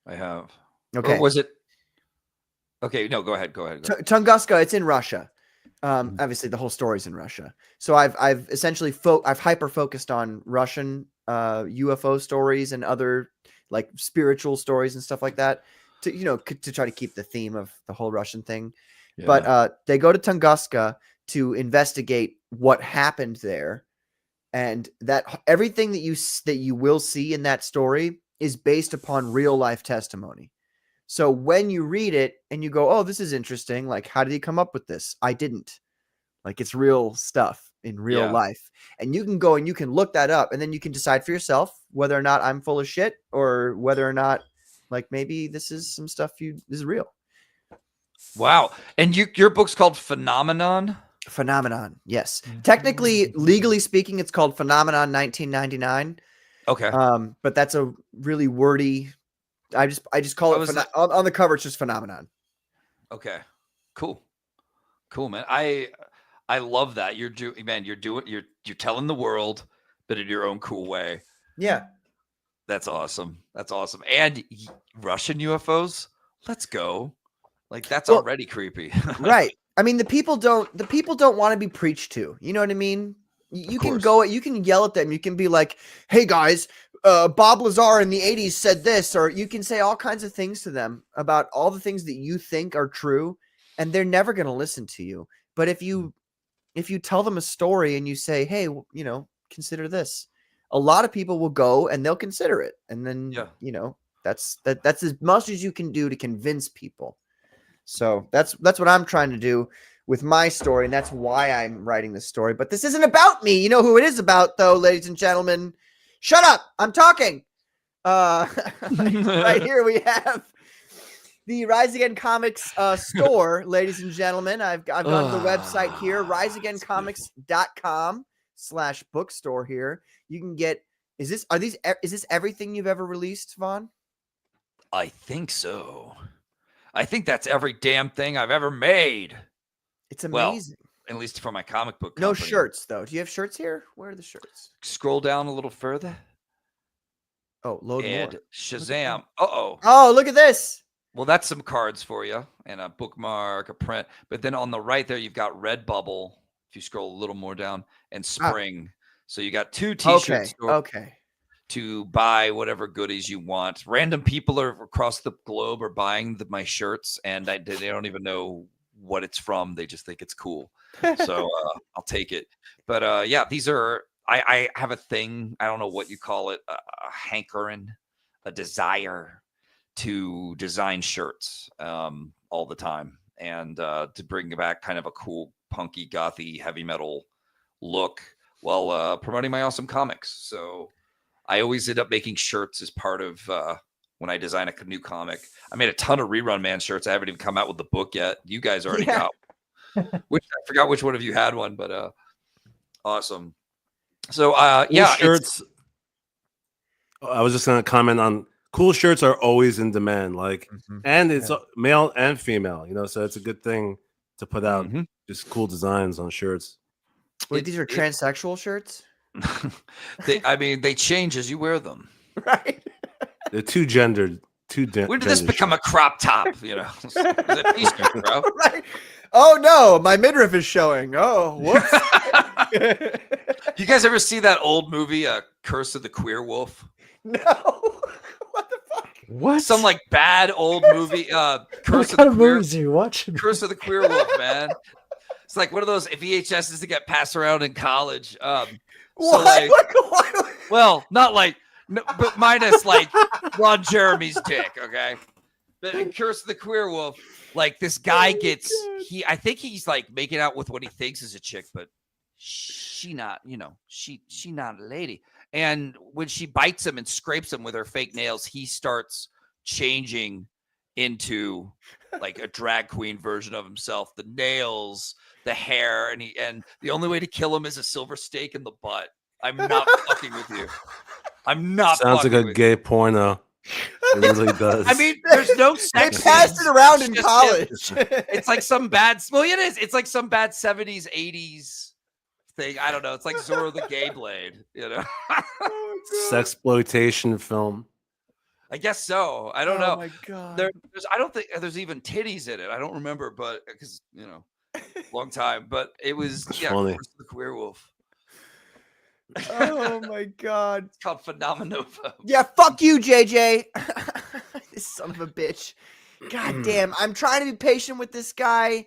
I have. Okay. Or was it? Okay. No, go ahead. Tunguska, it's in Russia. Obviously, the whole story's in Russia. So I've essentially I've hyper focused on Russian UFO stories and other like spiritual stories and stuff like that to try to keep the theme of the whole Russian thing. Yeah. But they go to Tunguska to investigate what happened there, and that everything that you will see in that story is based upon real life testimony. So when you read it and you go, oh, this is interesting. Like, how did he come up with this? I didn't. Like, it's real stuff in real life. And you can go and you can look that up and then you can decide for yourself whether or not I'm full of shit or whether or not, like, maybe this is some stuff this is real. Wow. And your book's called Phenomenon? Phenomenon, yes. Technically, legally speaking, it's called Phenomenon 1999. Okay. But that's a really wordy... I just call it on the cover. It's just Phenomenon. Okay, cool, man. I love that you're telling the world, but in your own cool way. Yeah, that's awesome. And Russian UFOs. Let's go. Like that's already creepy, right? I mean, the people don't want to be preached to. You know what I mean? You can yell at them. You can be like, "Hey guys, Bob Lazar in the 80s said this," or you can say all kinds of things to them about all the things that you think are true, and they're never going to listen to you. But if you tell them a story and you say, "Hey, consider this," a lot of people will go and they'll consider it, and then that's as much as you can do to convince people. So that's what I'm trying to do with my story, and that's why I'm writing this story. But this isn't about me. You know who it is about, though, ladies and gentlemen. Shut up! I'm talking. Right here we have the Rise Again Comics store, ladies and gentlemen. I've gone to the website here, riseagaincomics.com/bookstore. Here you can get. Is this everything you've ever released, Vaughn? I think so. I think that's every damn thing I've ever made. It's amazing. At least for my comic book company. No shirts, though. Do you have shirts here? Where are the shirts? Scroll down a little further. Oh, load and more. Shazam. Uh-oh. Oh, look at this. Well, that's some cards for you and a bookmark, a print. But then on the right there, you've got Redbubble. If you scroll a little more down, and Spring. So you got 2 T-shirts. Okay. To buy whatever goodies you want. Random people across the globe are buying my shirts, and they don't even know what it's from. They just think it's cool. So I'll take it. But these are, I have a thing. I don't know what you call it. A hankering, a desire to design shirts all the time, and to bring back kind of a cool, punky, gothy, heavy metal look while promoting my awesome comics. So I always end up making shirts as part of when I design a new comic. I made a ton of Rerun Man shirts. I haven't even come out with the book yet. You guys already got which I forgot which one of you had one, but awesome. So yeah, shirts. I was just gonna comment on cool shirts are always in demand, like, and it's male and female, so it's a good thing to put out just cool designs on shirts. Wait, these are transsexual shirts? they change as you wear them. Right. They're too gendered. When did this become a crop top? Is it Easter, bro? Right. Oh no, my midriff is showing. Oh, whoops. You guys ever see that old movie, Curse of the Queer Wolf? No. What the fuck? What? Some like bad old movie. What kind of movies are you watching? Curse of the Queer Wolf, man. It's like one of those VHSs that get passed around in college. Well, not like, but minus like Ron Jeremy's dick. Okay, but in Curse of the Queer Wolf, like this guy gets I think he's like making out with what he thinks is a chick, but she not, she not a lady. And when she bites him and scrapes him with her fake nails, he starts changing into like a drag queen version of himself. The nails, the hair, and the only way to kill him is a silver stake in the butt. I'm not fucking with you. I'm not. Sounds like a gay porno. It really does. I mean, there's no sex. They passed it around in college. It's like some bad. Well, it is. It's like some bad 70s, 80s thing. I don't know. It's like Zorro the Gay Blade. Sexploitation film. I guess so. I don't know. Oh my god. I don't think there's even titties in it. I don't remember, but because long time. But it was funny. The Queer Wolf. Oh my god. It's called Phenomenova. Yeah, fuck you, JJ. This son of a bitch. God damn. I'm trying to be patient with this guy.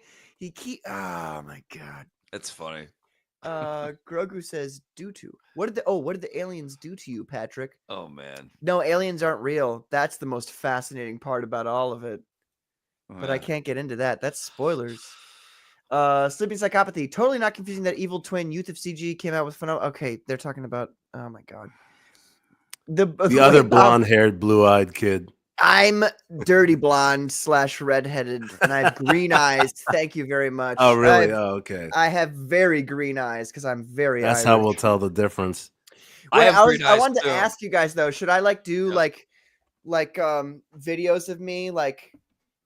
Oh my god. It's funny. Grogu says due to. What did the aliens do to you, Patrick? Oh man. No, aliens aren't real. That's the most fascinating part about all of it. But I can't get into that. That's spoilers. Sleeping Psychopathy. Totally not confusing that Evil Twin Youth of CG came out with phenomenal. Okay, they're talking about. Oh my god. The other blonde-haired, blue-eyed kid. I'm dirty blonde / redheaded, and I have green eyes. Thank you very much. Oh really? Okay. I have very green eyes because I'm very. That's Irish. how we'll tell the difference. Wait, I wanted to ask you guys though. Should I do like videos of me like?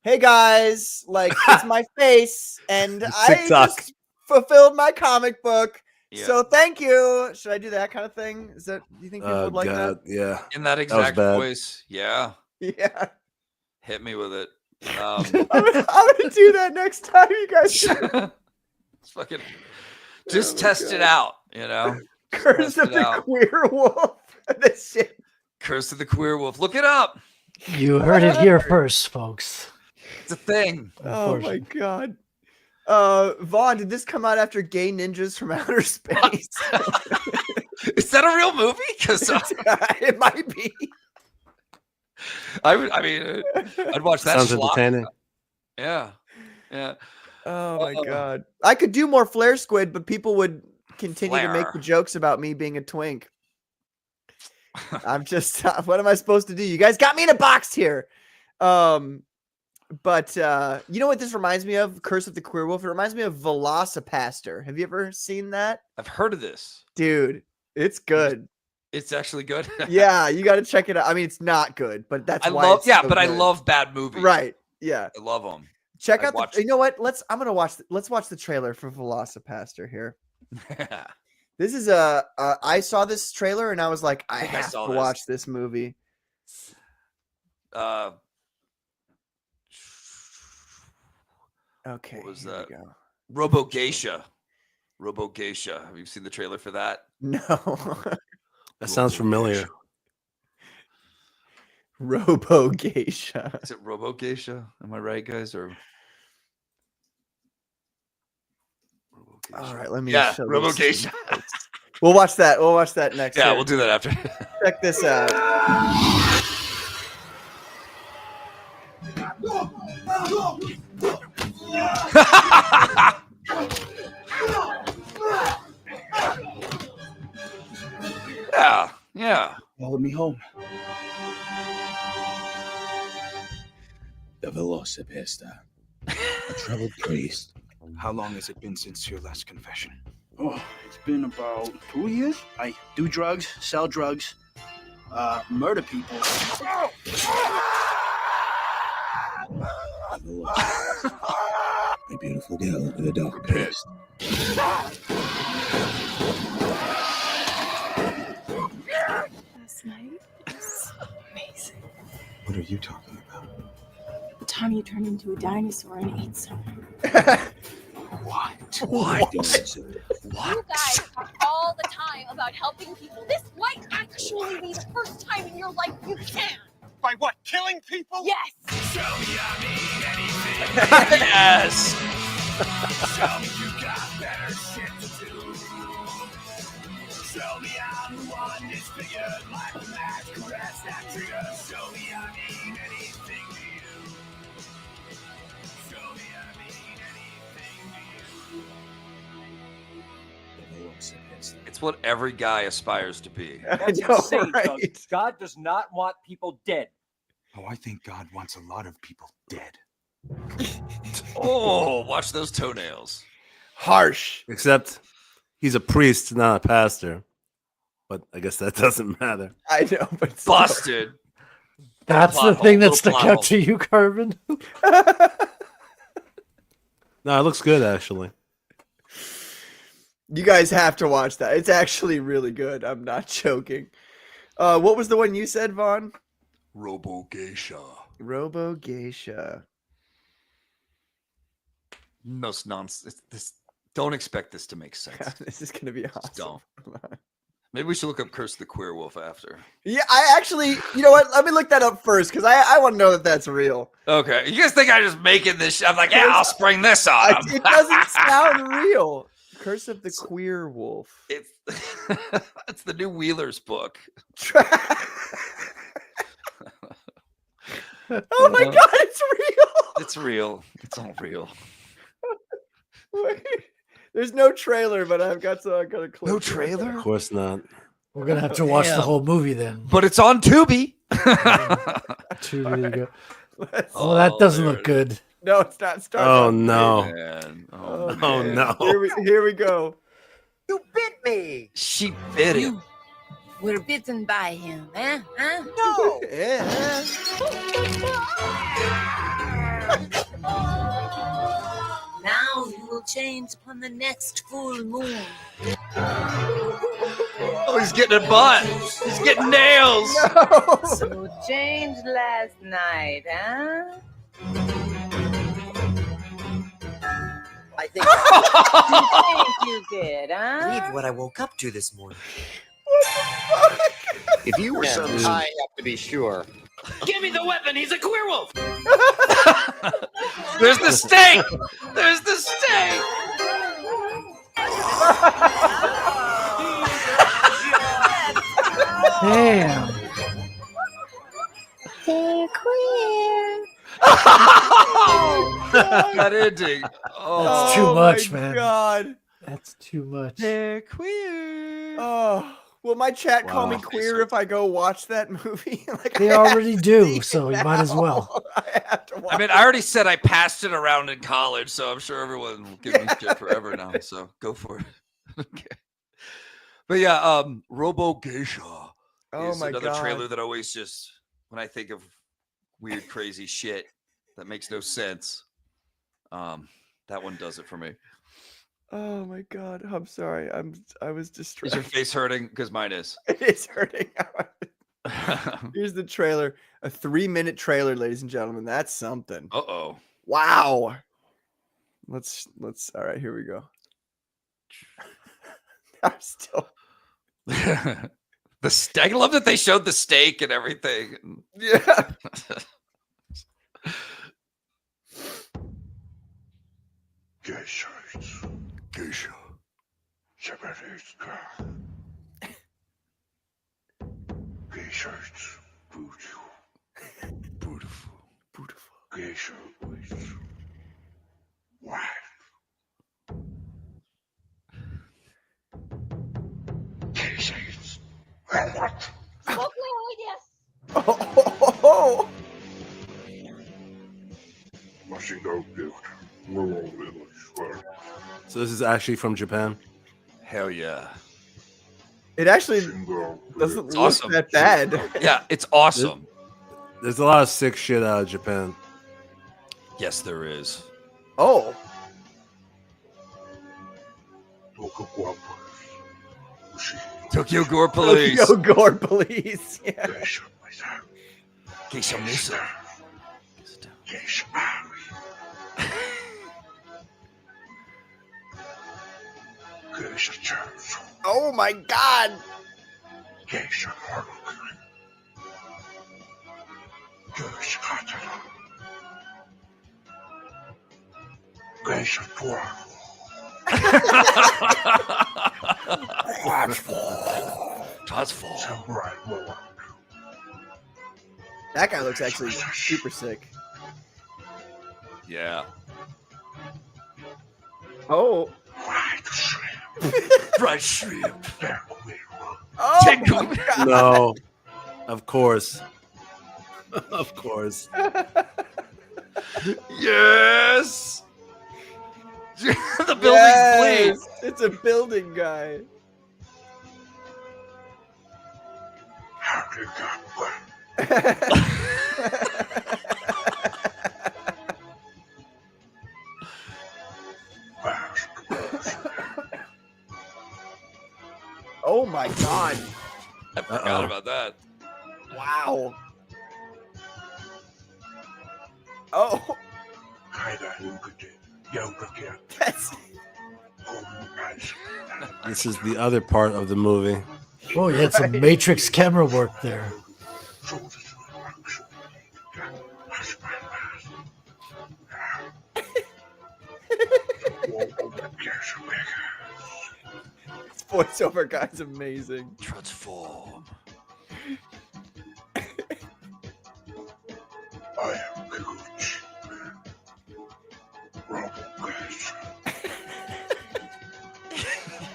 Hey guys, like it's my face, and I just fulfilled my comic book. Yeah. So thank you. Should I do that kind of thing? Do you think people would like that? Yeah. In that exact voice. Yeah. Yeah. Hit me with it. I'm gonna do that next time, you guys. Fucking just test it out, Curse of the Queer Wolf. This shit. Curse of the Queer Wolf. Look it up. You heard it here first, folks. It's a thing. Oh my god. Vaughn, did this come out after Gay Ninjas from Outer Space? Is that a real movie? Because it might be. I'd watch that. Sounds entertaining. Yeah. Oh my god. I could do more Flare Squid, but people would continue to make the jokes about me being a twink. I'm just what am I supposed to do? You guys got me in a box here. But you know what this reminds me of? Curse of the Queer Wolf. It reminds me of Velocipaster. Have you ever seen that? I've heard of this. Dude, it's good. It's actually good. Yeah, you got to check it out. I mean, it's not good, but that's why. I love bad movies. Right. Yeah. I love them. Check out you know what? Let's watch the trailer for Velocipaster here. This is I saw this trailer and I was like, I have to watch this movie. Okay. What was that? Robo Geisha. Have you seen the trailer for that? No. That sounds familiar. Robo Geisha. Is it Robo Geisha? Am I right, guys? Or all right, let me. Yeah, Robo Geisha. We'll watch that. We'll watch that next. Yeah, we'll do that after. Check this out. Yeah. Followed me home. The Velocipasta. A troubled priest. How long has it been since your last confession? Oh, it's been about 2 years. I do drugs, sell drugs, murder people. A beautiful girl with a dark past. Last night was amazing. What are you talking about? The time you turned into a dinosaur and ate someone. What? What? You guys talk all the time about helping people. This might actually be the first time in your life you can. By what? Killing people? Yes. Show me I mean anything. Yes. Show me you got better shit to do. Show me I'm the one disfigured like a mad caress that trigger. Show me I mean anything to you. Show me I mean anything to you. It's what every guy aspires to be. I know, right? Doug. God does not want people dead. Oh, I think God wants a lot of people dead. Oh, watch those toenails. Harsh. Except he's a priest, not a pastor. But I guess that doesn't matter. I know, but still. Busted. That's Plot the thing hole, that stuck plot out hole. to you, Carmen. No, it looks good actually. You guys have to watch that. It's actually really good. I'm not joking. What was the one you said, Vaughn? Robo Geisha. Robo Geisha. Most nonsense. This. Don't expect this to make sense. This is gonna be awesome. Just don't. Maybe we should look up Curse of the Queer Wolf after. Yeah, I actually, you know what? Let me look that up first because I want to know that that's real. Okay. You guys think I'm just making this shit? I'm like, yeah, I'll spring this on 'em. It doesn't sound real. Curse of the Queer Wolf. It's it's the new Wheeler's book. Oh my god, it's real. It's real. It's all real. Wait, there's no trailer, but I've got a clip. No trailer? Of course not. We're gonna have to watch the Damn. whole movie then. But it's on Tubi. There you go. Let's- Oh, that doesn't there look it good. No, it's not starting. Oh no. Man. Oh, Oh man. no. Here we go. You bit me. She bit it. We're bitten by him, huh? No. Yeah. Now you will change upon the next full moon. Oh, he's getting a butt. He's getting nails. No. So changed last night, huh? I think You did, huh? believe what I woke up to this morning. If you were some I have to be sure. Give me the weapon. He's a queer wolf. There's the steak. There's the steak. Damn. They're queer. That ending. Oh, That's too much, my man. God. That's too much. they're queer. Oh, will my chat call me Wow. queer if I go watch that movie? Like, They I have already to do, see it so you might as well. now. I have to watch I mean, I already said I passed it around in college, so I'm sure everyone will give me shit forever now. So go for it. Okay. But yeah, Robo Geisha Oh is my another God. trailer that always just when I think of weird, crazy shit that makes no sense. That one does it for me. Oh my God. I'm sorry. I was Is your distracted. face hurting? Because mine is. It is hurting. Here's the trailer. A 3-minute trailer, ladies and gentlemen. That's something. Uh-oh. Wow. Let's all right, here we go. I'm still The steak. I love that they showed the steak and everything. yeah. Geisha. Geisha. Geisha. Beautiful. Beautiful. Beautiful. Geisha is white. Geisha is what? So this is actually from Japan. Hell yeah. It actually doesn't It's look awesome. that bad. Yeah, it's awesome. There's a lot of sick shit out of Japan. Yes, there is. Oh. Tokyo Gore Police. Tokyo Gore Police. Yeah. Geisha Musa. Oh my God. Transform. That guy looks actually super sick. Yeah. Oh. Fried shrimp. Oh Tingle. my God. No, of course. Of course. Yes. The building's bleed. It's a building guy. Oh my God. I forgot about that. Wow. Oh. That's... This is the other part of the movie. Oh, you had some Matrix camera work there. This voiceover guy's amazing. Transform.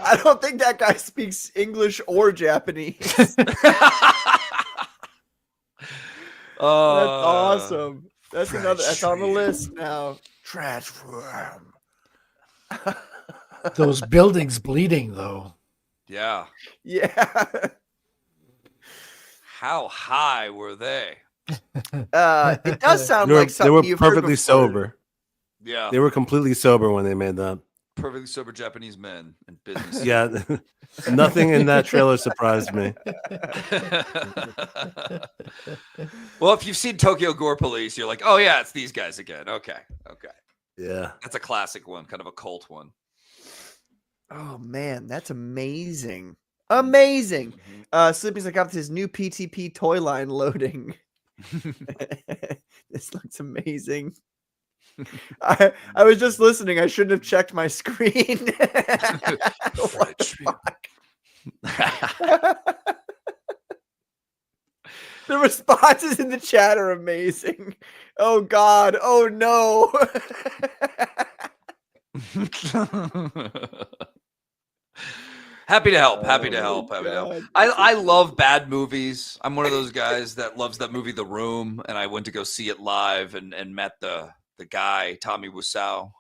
I don't think that guy speaks English or Japanese. That's awesome. That's another. That's on the list now. Transform. Those buildings bleeding though. Yeah. Yeah. How high were they? It does sound They were, like something they were you've heard perfectly before. sober. Yeah. They were completely sober when they made that. Perfectly sober Japanese men in business. Yeah. Nothing in that trailer surprised me. Well, if you've seen Tokyo Gore Police, you're like, oh yeah, it's these guys again. Okay. Okay. Yeah. That's a classic one, kind of a cult one. Oh man, that's amazing. Amazing. Sleepy's like got his new PTP toy line loading. This looks amazing. I was just listening. I shouldn't have checked my screen. What the fuck? The responses in the chat are amazing. Oh God. Oh no. Happy to help. Happy to help. Happy to help. I love bad movies. I'm one of those guys that loves that movie, The Room, and I went to go see it live and met the guy, Tommy Wiseau.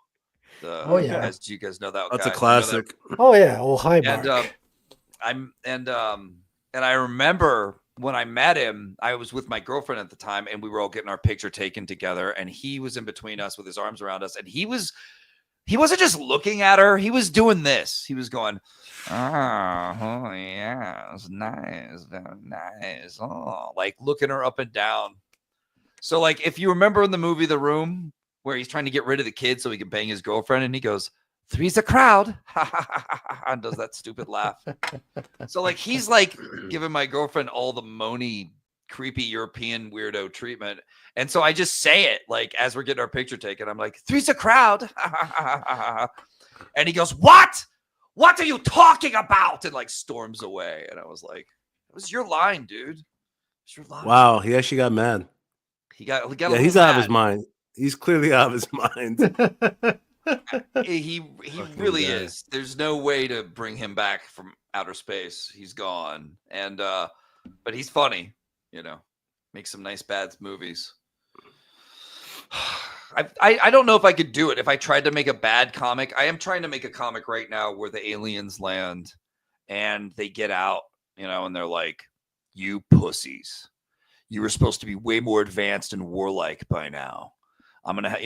Oh, yeah. Do you guys know that That's guy? a classic. Oh yeah. Oh hi, Mark. And I remember when I met him, I was with my girlfriend at the time, and we were all getting our picture taken together, and he was in between us with his arms around us, and he wasn't just looking at her, he was doing this. He was going, oh yeah, it's nice, very nice. Oh, like looking her up and down. So like if you remember in the movie The Room, where he's trying to get rid of the kid so he can bang his girlfriend, and he goes, "Three's a crowd," and does that stupid laugh. So like he's like giving my girlfriend all the moany, creepy European weirdo treatment, and so I just say it like as we're getting our picture taken. I'm like, "Three's a crowd," and he goes, "What? What are you talking about?" And like storms away. And I was like, "It was your line, dude. It's your line." Wow, he actually got mad. He got yeah, he's out of his mind. He's clearly out of his mind. He really is. There's no way to bring him back from outer space. He's gone. And but he's funny, you know. Makes some nice bad movies. I don't know if I could do it if I tried to make a bad comic. I am trying to make a comic right now where the aliens land and they get out, and they're like, "You pussies, you were supposed to be way more advanced and warlike by now. I'm gonna,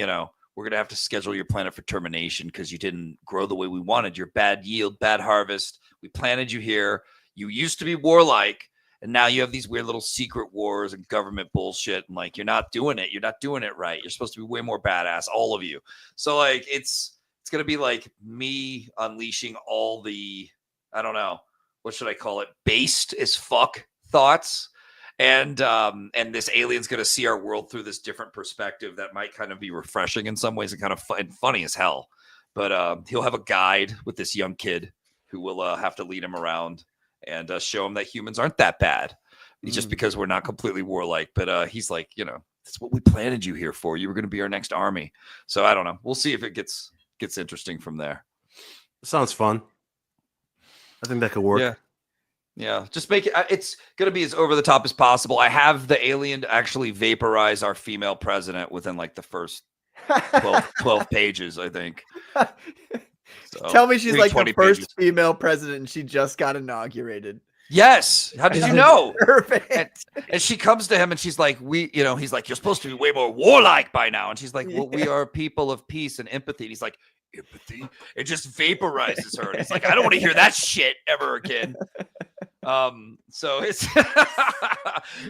we're gonna have to schedule your planet for termination because you didn't grow the way we wanted. Your bad yield, bad harvest. We planted you here. You used to be warlike." And now you have these weird little secret wars and government bullshit. And like, you're not doing it. You're not doing it right. You're supposed to be way more badass, all of you. So like, it's going to be like me unleashing all the, I don't know, what should I call it? Based as fuck thoughts. And this alien's going to see our world through this different perspective that might kind of be refreshing in some ways and kind of funny as hell. But he'll have a guide with this young kid who will have to lead him around and show him that humans aren't that bad just because we're not completely warlike. But he's like, that's what we planted you here for. You were going to be our next army. So I don't know. We'll see if it gets interesting from there. Sounds fun. I think that could work. Yeah. Just make it. It's going to be as over the top as possible. I have the alien actually vaporize our female president within like the first 12 pages, I think. So, tell me she's like the first pages. female president and she just got inaugurated. Yes. How did you know? Perfect. And she comes to him and she's like, he's like, you're supposed to be way more warlike by now. And she's like, well, we are people of peace and empathy. And he's like, empathy? It just vaporizes her. And he's like, I don't want to hear that shit ever again. So it's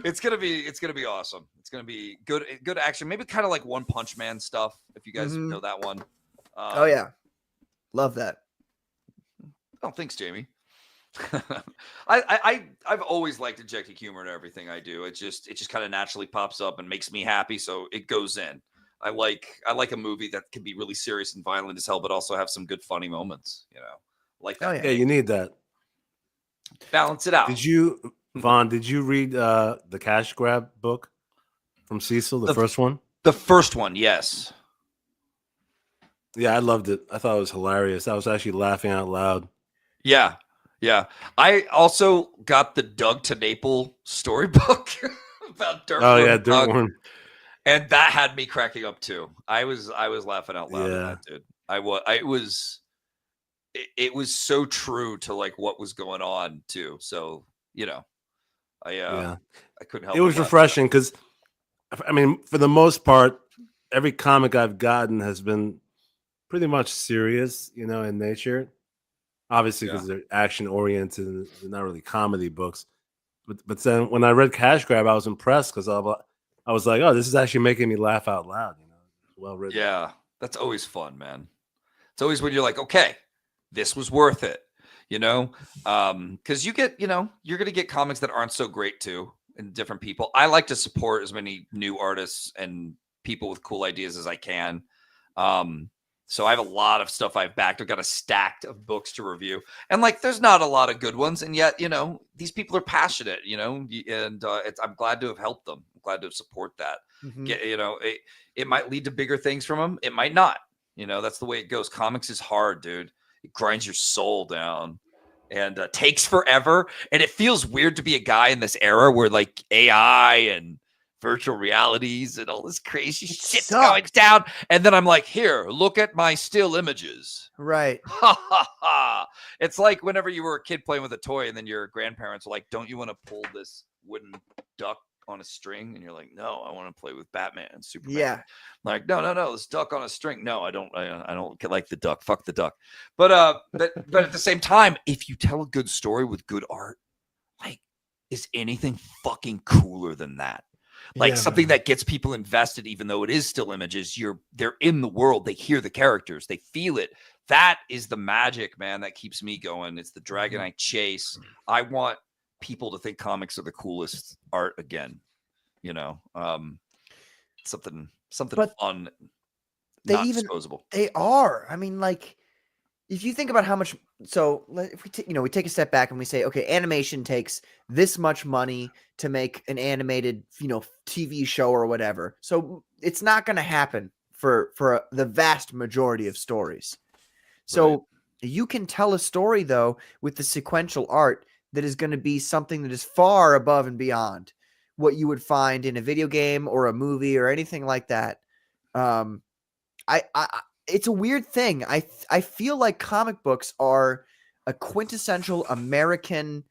it's gonna be awesome. It's gonna be good action. Maybe kind of like One Punch Man stuff, if you guys know that one. Oh yeah. Love that. Oh, thanks, Jamie. I've always liked injecting humor in everything I do. It just kind of naturally pops up and makes me happy, so it goes in. I like a movie that can be really serious and violent as hell, but also have some good funny moments. Like that. Oh, yeah. Yeah, you need that. Balance it out. Vaughn? Did you read the Cash Grab book from Cecil, the first one? The first one, yes. Yeah, I loved it. I thought it was hilarious. I was actually laughing out loud. Yeah. I also got the Doug to Naples storybook about Dirtworm. Oh yeah, Dirtworm. And that had me cracking up too. I was laughing out loud at that, dude. It was so true to like what was going on too. So, I couldn't help it. Was refreshing because, I mean, for the most part, every comic I've gotten has been pretty much serious, in nature. Obviously, because they're action oriented and they're not really comedy books. But then when I read Cash Grab, I was impressed because I was like, oh, this is actually making me laugh out loud. Well written. Yeah, that's always fun, man. It's always when you're like, okay, this was worth it, because you get, you're going to get comics that aren't so great too, and different people. I like to support as many new artists and people with cool ideas as I can. So I have a lot of stuff I've backed. I've got a stack of books to review, and like, there's not a lot of good ones. And yet, these people are passionate, and I'm glad to have helped them. I'm glad to support that. It might lead to bigger things from them. It might not, that's the way it goes. Comics is hard, dude. It grinds your soul down and takes forever. And it feels weird to be a guy in this era where like AI and virtual realities and all this crazy shit's going down. And then I'm like, here, look at my still images. Right. It's like whenever you were a kid playing with a toy and then your grandparents were like, don't you want to pull this wooden duck on a string? And you're like, no, I want to play with Batman and Superman. Yeah. Like, no, this duck on a string. No, I don't like the duck. Fuck the duck. But at the same time, if you tell a good story with good art, like, is anything fucking cooler than that? Like something that gets people invested, even though it is still images. They're in the world. They hear the characters. They feel it. That is the magic, man, that keeps me going. It's the dragon I chase. I want people to think comics are the coolest art again. Something but fun. Disposable. They are. I mean, like, if you think about how much, so if we take a step back and we say, okay, animation takes this much money to make an animated, TV show or whatever. So it's not going to happen for the vast majority of stories. So you can tell a story though with the sequential art that is going to be something that is far above and beyond what you would find in a video game or a movie or anything like that. it's a weird thing. I feel like comic books are a quintessential American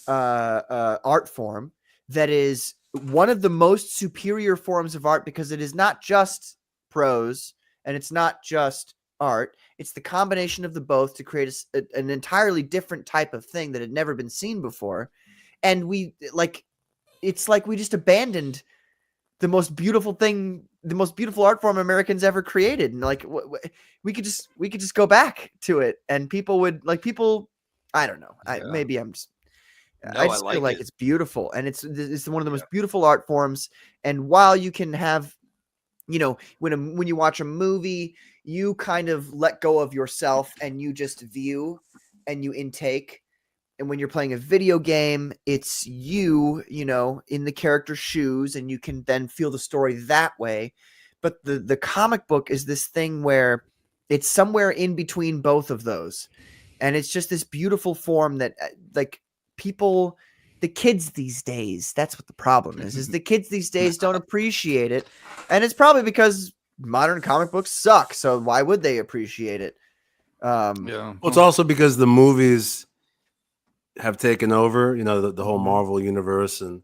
art form that is one of the most superior forms of art because it is not just prose and it's not just art. It's the combination of the both to create an entirely different type of thing that had never been seen before. And it's like we just abandoned the most beautiful thing, the most beautiful art form Americans ever created. And like, we could just go back to it and people would like I don't know. Maybe I'm just, No, I just feel like it's beautiful and it's one of the most beautiful art forms. And while you can have, when you watch a movie, you kind of let go of yourself and you just view and you intake. And when you're playing a video game, it's you, in the character's shoes, and you can then feel the story that way. But the comic book is this thing where it's somewhere in between both of those. And it's just this beautiful form that like the kids these days, that's what the problem is the kids these days don't appreciate it. And it's probably because modern comic books suck. So why would they appreciate it? Well, it's also because the movies have taken over, the whole Marvel universe and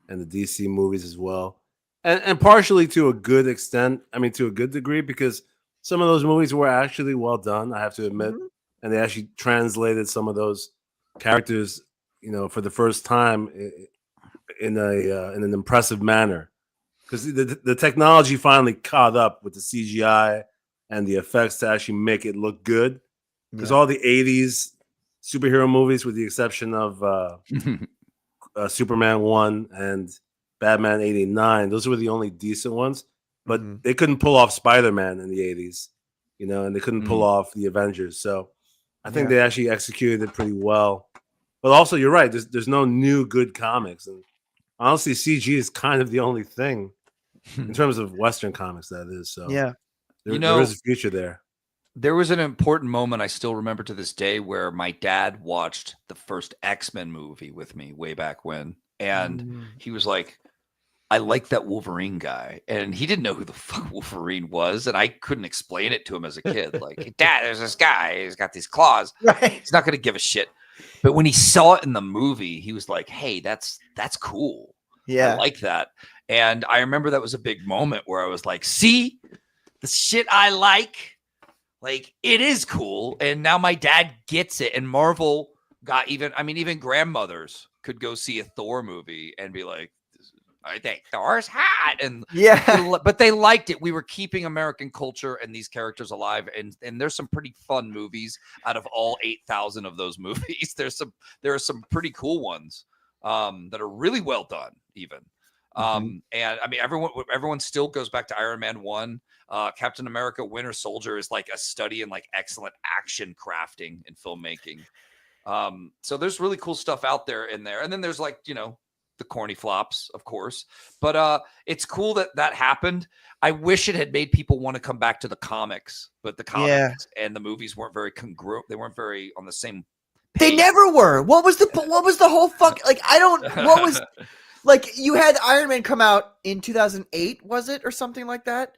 the DC movies as well. And partially to a good extent, to a good degree, because some of those movies were actually well done, I have to admit. And they actually translated some of those characters, for the first time in an impressive manner. Because the technology finally caught up with the CGI and the effects to actually make it look good. Because all the 80s superhero movies, with the exception of Superman 1 and Batman 89, those were the only decent ones. But they couldn't pull off Spider-Man in the 80s, and they couldn't pull off the Avengers. So I think they actually executed it pretty well. But also, you're right. There's no new good comics. And honestly, CG is kind of the only thing in terms of Western comics, that is. So there is a future there. There was an important moment I still remember to this day where my dad watched the first X-Men movie with me way back when. And he was like, I like that Wolverine guy. And he didn't know who the fuck Wolverine was. And I couldn't explain it to him as a kid. Like, Dad, there's this guy. He's got these claws. Right. He's not going to give a shit. But when he saw it in the movie, he was like, hey, that's cool. Yeah. I like that. And I remember that was a big moment where I was like, see, the shit I like it is cool. And now my dad gets it. And Marvel got even grandmothers could go see a Thor movie and be like, I think Thor's hot. And but they liked it. We were keeping American culture and these characters alive. And there's some pretty fun movies out of all 8,000 of those movies. There are some pretty cool ones that are really well done even. And everyone still goes back to Iron Man 1. Captain America Winter Soldier is like a study in like excellent action crafting and filmmaking. So there's really cool stuff out there in there. And then there's like, the corny flops, of course, but it's cool that happened. I wish it had made people want to come back to the comics, but the comics and the movies weren't very congruent. They weren't very on the same pace. They never were. What was the whole fuck? Like, what was like, you had Iron Man come out in 2008, was it? Or something like that.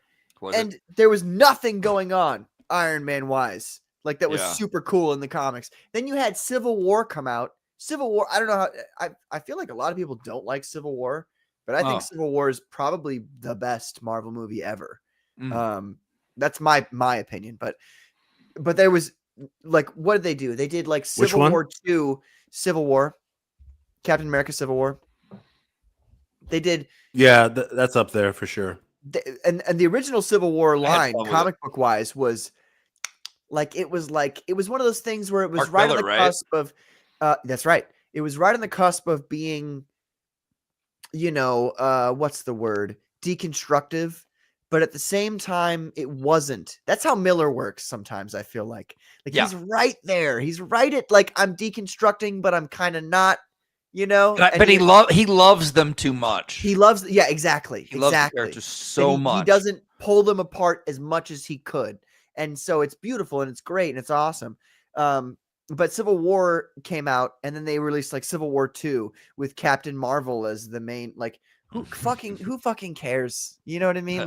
There was nothing going on Iron Man wise. Like that was super cool in the comics. Then you had Civil War come out. Civil War, I don't know how, I feel like a lot of people don't like Civil War, but I think Civil War is probably the best Marvel movie ever. That's my opinion, but there was like, what did they do? They did like Civil War 2, Civil War, Captain America Civil War. They did. Yeah, that's up there for sure. And the original Civil War line, comic book wise, was it was one of those things where it was right on the cusp of. That's right. It was right on the cusp of being, what's the word? Deconstructive. But at the same time, it wasn't. That's how Miller works sometimes, I feel like. He's right there. He's right at I'm deconstructing, but I'm kind of not, But he loves them too much. He loves, exactly. He loves the characters so much. He doesn't pull them apart as much as he could. And so it's beautiful and it's great and it's awesome. But Civil War came out and then they released Civil War 2 with Captain Marvel as the main, who fucking cares? You know what I mean?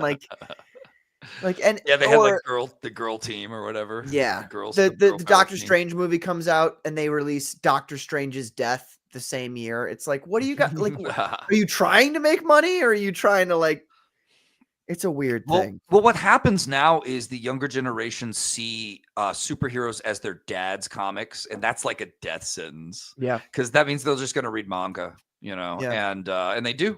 Like, and Yeah, they had like the girl team or whatever. Yeah, The girls. the girl power Doctor team. Strange movie comes out, and they release Doctor Strange's death the same year. It's like, what do you got? Like, are you trying to make money, or are you trying to like? It's a weird thing. Well, what happens now is the younger generation see superheroes as their dad's comics, and that's like a death sentence. Yeah, because that means they're just going to read manga, you know, and they do.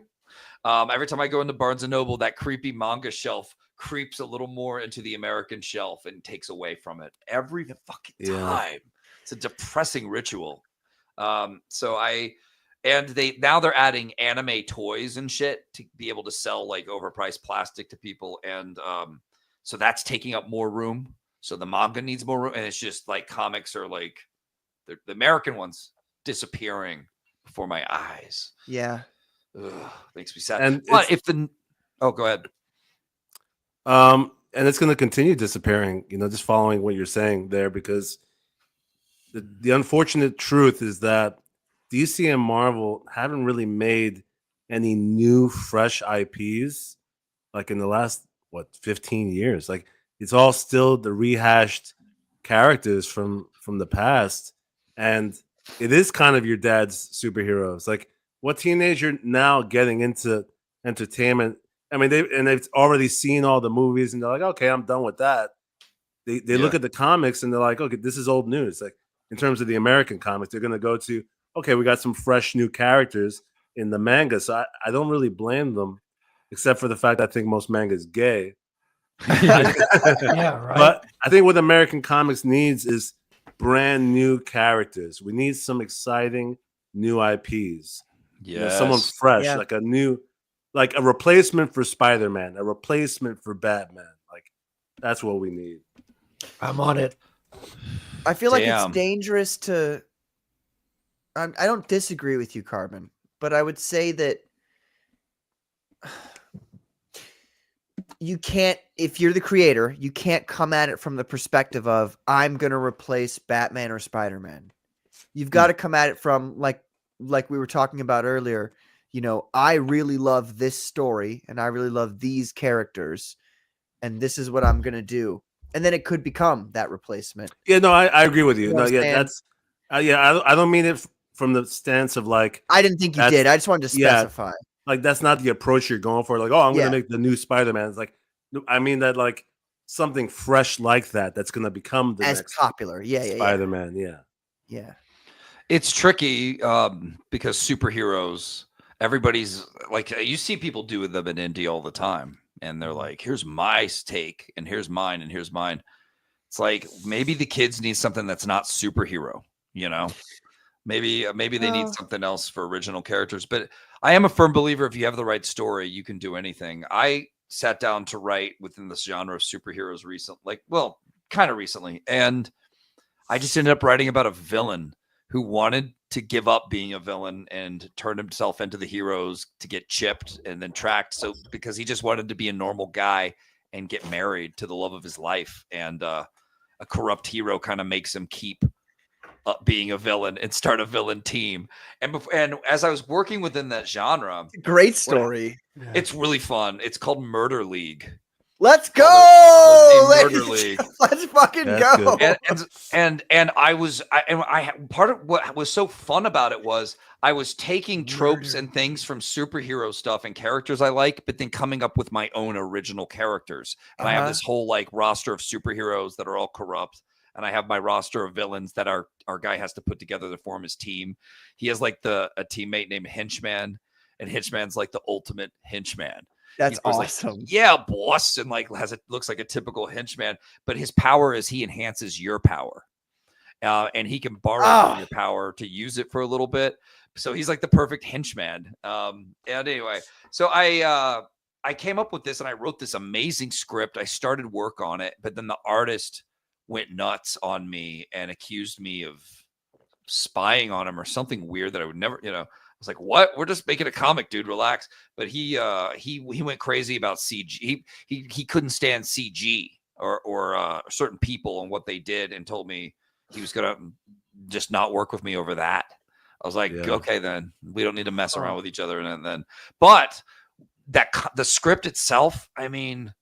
Every time I go into Barnes and Noble, that creepy manga shelf creeps a little more into the American shelf and takes away from it every fucking time. It's a depressing ritual. And they're adding anime toys and shit to be able to sell like overpriced plastic to people. And so that's taking up more room. So the manga needs more room. And it's just like comics are like the American ones disappearing before my eyes. Yeah. Ugh, makes me sad. And but go ahead. And it's going to continue disappearing, you know, just following what you're saying there, because the unfortunate truth is that DC and Marvel haven't really made any new, fresh IPs like in the last 15 years. Like it's all still the rehashed characters from the past, and it is kind of your dad's superheroes. Like, what teenager now getting into entertainment? I mean, they've already seen all the movies, and they're like, okay, I'm done with that. They look at the comics and they're like, okay, this is old news. Like in terms of the American comics, they're going to go to, okay, we got some fresh new characters in the manga. So I don't really blame them, except for the fact I think most manga is gay. Yeah, right. But I think what American comics needs is brand new characters. We need some exciting new IPs. Yeah, you know, someone fresh, Yeah. like a replacement for Spider-Man, a replacement for Batman. Like that's what we need. I'm on it. I feel like Damn. it's dangerous to. I don't disagree with you, Carbon, but I would say that you can't, if you're the creator, you can't come at it from the perspective of I'm going to replace Batman or Spider-Man. You've got to come at it from like we were talking about earlier. You know, I really love this story and I really love these characters, and this is what I'm going to do. And then it could become that replacement. Yeah, no, I agree with you. You No, yeah, understand? that's I don't mean it from the stance of like I didn't think you did. I just wanted to specify. Like that's not the approach you're going for. Like, oh, I'm Yeah. going to make the new Spider-Man. It's like, I mean that like something fresh like that's going to become the As next popular. Yeah. Spider-Man. Yeah. It's tricky because superheroes, everybody's like, you see people do them in indie all the time, and they're like, here's my take, and here's mine, and here's mine. It's like maybe the kids need something that's not superhero, you know? Maybe they need something else for original characters. But I am a firm believer if you have the right story, you can do anything. I sat down to write within this genre of superheroes kind of recently, and I just ended up writing about a villain who wanted to give up being a villain and turn himself into the heroes to get chipped and then tracked. So because he just wanted to be a normal guy and get married to the love of his life, and a corrupt hero kind of makes him keep up being a villain and start a villain team. And as I was working within that genre, Great story. it's really fun. It's called Murder League. Let's go. Murder League. Let's fucking go. And part of what was so fun about it was I was taking tropes and things from superhero stuff and characters I like, but then coming up with my own original characters. And I have this whole like roster of superheroes that are all corrupt. And I have my roster of villains that our guy has to put together to form his team. He has like a teammate named Henchman, and Henchman's like the ultimate henchman. That's He's awesome. Like, yeah, boss, and like looks like a typical henchman, but his power is he enhances your power, and he can borrow from your power to use it for a little bit. So he's like the perfect henchman. And anyway, so I came up with this, and I wrote this amazing script. I started work on it, but then the artist went nuts on me and accused me of spying on him or something weird that I would never, I was like, what? We're just making a comic, dude. Relax. But he went crazy about CG. He couldn't stand CG or certain people and what they did, and told me he was going to just not work with me over that. I was like, okay, then we don't need to mess around with each other. And then, but the script itself, I mean,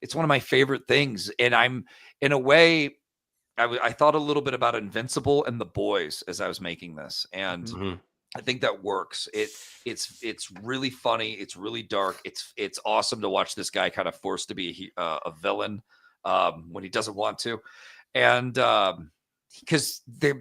it's one of my favorite things. And I'm, in a way, I thought a little bit about Invincible and The Boys as I was making this, and I think that works. It's really funny. It's really dark. It's awesome to watch this guy kind of forced to be a villain when he doesn't want to, and because the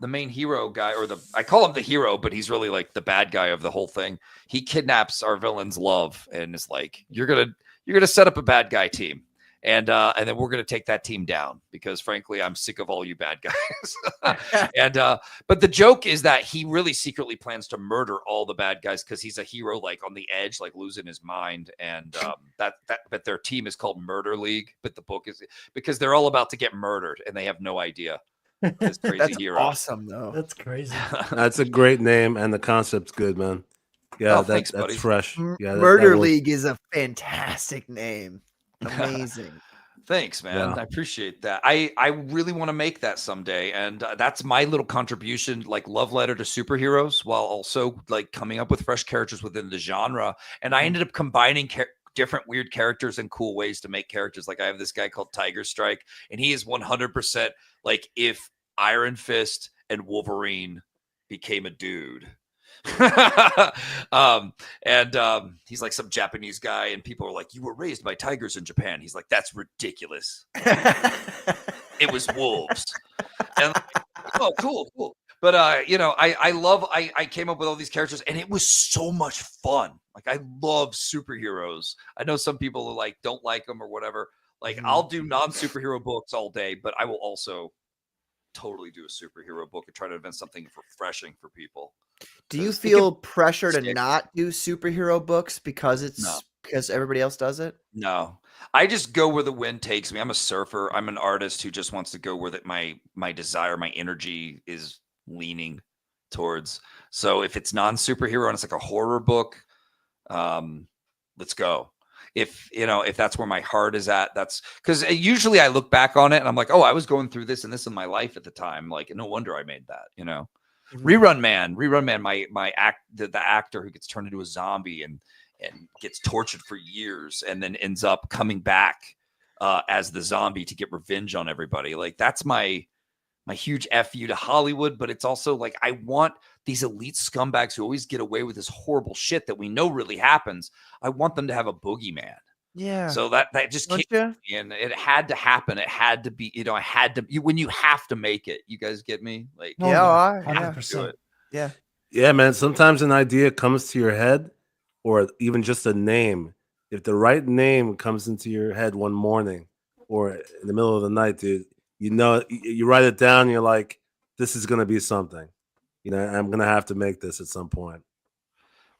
main hero guy, or I call him the hero, but he's really like the bad guy of the whole thing. He kidnaps our villain's love and is like, you're gonna set up a bad guy team. And then we're going to take that team down because, frankly, I'm sick of all you bad guys. But the joke is that he really secretly plans to murder all the bad guys because he's a hero, like on the edge, like losing his mind. And but their team is called Murder League. But the book is because they're all about to get murdered and they have no idea. This crazy That's hero. awesome, though. That's crazy. That's a great name, and the concept's good, man. Yeah, thanks, that's buddy. fresh. Yeah, Murder League is a fantastic name. Amazing. Thanks, man. Yeah. I appreciate that. I really want to make that someday, and that's my little contribution, like love letter to superheroes, while also like coming up with fresh characters within the genre. And I ended up combining different weird characters and cool ways to make characters. Like I have this guy called Tiger Strike, and he is 100% like if Iron Fist and Wolverine became a dude. He's like some Japanese guy, and people are like, you were raised by tigers in Japan. He's like, that's ridiculous. It was wolves. And oh, cool. But I came up with all these characters, and it was so much fun. Like I love superheroes. I know some people are like don't like them or whatever. Like I'll do non-superhero books all day, but I will also totally do a superhero book and try to invent something refreshing for people. Do you feel pressure to not do superhero books because because everybody else does it? No, I just go where the wind takes me. I'm a surfer. I'm an artist who just wants to go where my desire, my energy is leaning towards. So if it's non-superhero and it's like a horror book, let's go. If that's where my heart is at, that's because usually I look back on it and I'm like, oh, I was going through this and this in my life at the time. Like, no wonder I made that, Rerun Man, the actor who gets turned into a zombie and gets tortured for years and then ends up coming back as the zombie to get revenge on everybody. Like that's my huge FU to Hollywood, but it's also like I want these elite scumbags who always get away with this horrible shit that we know really happens. I want them to have a boogeyman. Yeah. So that just came to me, and it had to happen. It had to be, I had to. When you have to make it, you guys get me? Like, yeah, 100%. Yeah. Yeah, man. Sometimes an idea comes to your head, or even just a name. If the right name comes into your head one morning or in the middle of the night, dude, you write it down. And you're like, this is gonna be something. I'm gonna have to make this at some point.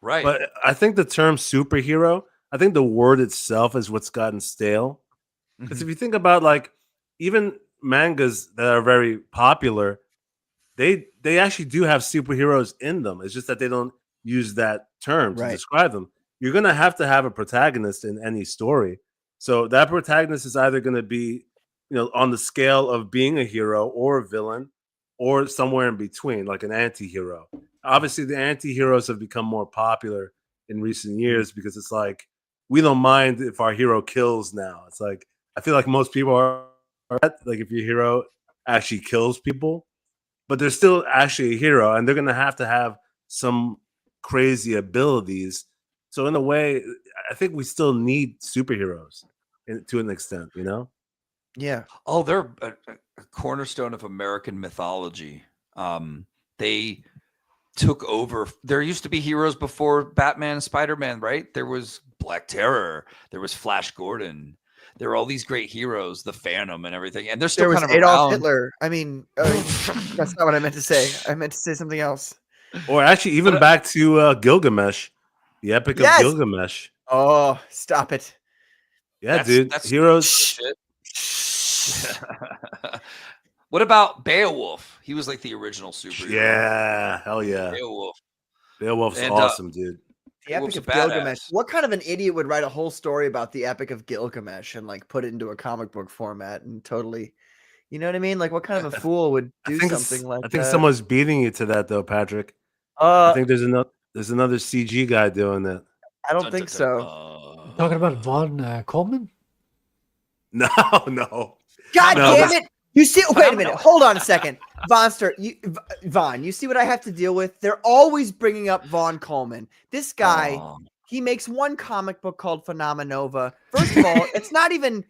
Right. But I think the term superhero, I think the word itself is what's gotten stale. Because if you think about like even mangas that are very popular, they actually do have superheroes in them. It's just that they don't use that term to describe them. You're gonna have to have a protagonist in any story. So that protagonist is either gonna be, on the scale of being a hero or a villain, or somewhere in between, like an anti-hero. Obviously, the anti-heroes have become more popular in recent years because it's like, we don't mind if our hero kills now. It's like, I feel like most people are like, if your hero actually kills people, but they're still actually a hero, and they're going to have some crazy abilities. So in a way, I think we still need superheroes to an extent, Yeah. Oh, they're a cornerstone of American mythology. They took over. There used to be heroes before Batman and Spider-Man, right? There was Black Terror. There was Flash Gordon. There were all these great heroes, the Phantom and everything. And they're still kind of Adolf around. Hitler. I mean, that's not what I meant to say. I meant to say something else. Or actually, even back to Gilgamesh, the Epic of Gilgamesh. Oh, stop it. Yeah, that's heroes. Shit. What about Beowulf? He was like the original superhero. Yeah, hell yeah. Beowulf's awesome, dude. The Epic of Gilgamesh. What kind of an idiot would write a whole story about the Epic of Gilgamesh and like put it into a comic book format and totally, you know what I mean? Like, what kind of a fool would do something like that? I think someone's beating you to that, though, Patrick. I think there's another CG guy doing that. I don't think so. Talking about Von Coleman? No, no. God No, damn this- it! You see? Wait a minute. Hold on a second, Vonster. Vaughn, you see what I have to deal with? They're always bringing up Vaughn Coleman. This guy, he makes one comic book called Phenomenova. First of all, that's not even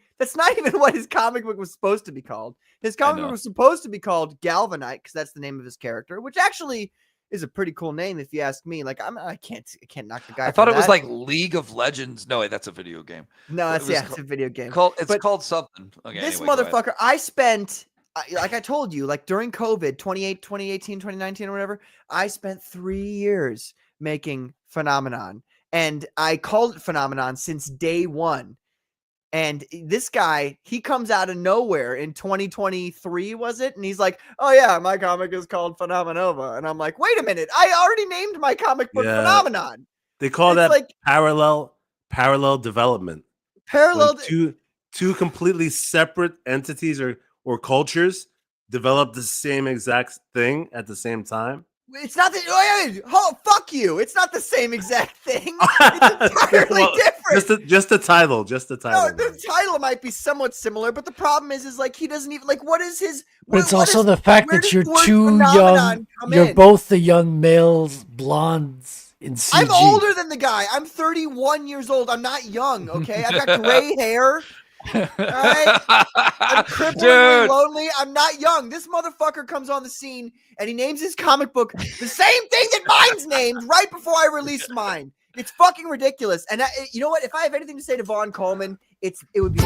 what his comic book was supposed to be called. His comic book was supposed to be called Galvanite because that's the name of his character, which actually is a pretty cool name if you ask me. Like I can't knock the guy. I thought it was like League of Legends. No, wait, that's a video game. No, it's a video game. It's called something. Okay, this anyway, motherfucker, I spent, like I told you, like during COVID, 2018, 2019 or whatever, I spent 3 years making Phenomenon. And I called it Phenomenon since day one. And this guy, he comes out of nowhere in 2023, was it? And he's like, oh, yeah, my comic is called Phenomenova. And I'm like, wait a minute. I already named my comic book Phenomenon. They call that like parallel development. Parallel. Two completely separate entities or cultures develop the same exact thing at the same time. It's not the fuck you. It's not the same exact thing. It's entirely different. Just the title. No, the title might be somewhat similar, but the problem is like he doesn't even like what is his. But it's also the fact that you're too young. You're both the young males, blondes in CG. I'm older than the guy. I'm 31 years old. I'm not young. Okay, I've got gray hair. All right, I'm cripplingly lonely. I'm not young. This motherfucker comes on the scene and he names his comic book the same thing that mine's named right before I released mine. It's fucking ridiculous. And you know what? If I have anything to say to Vaughn Coleman, it would be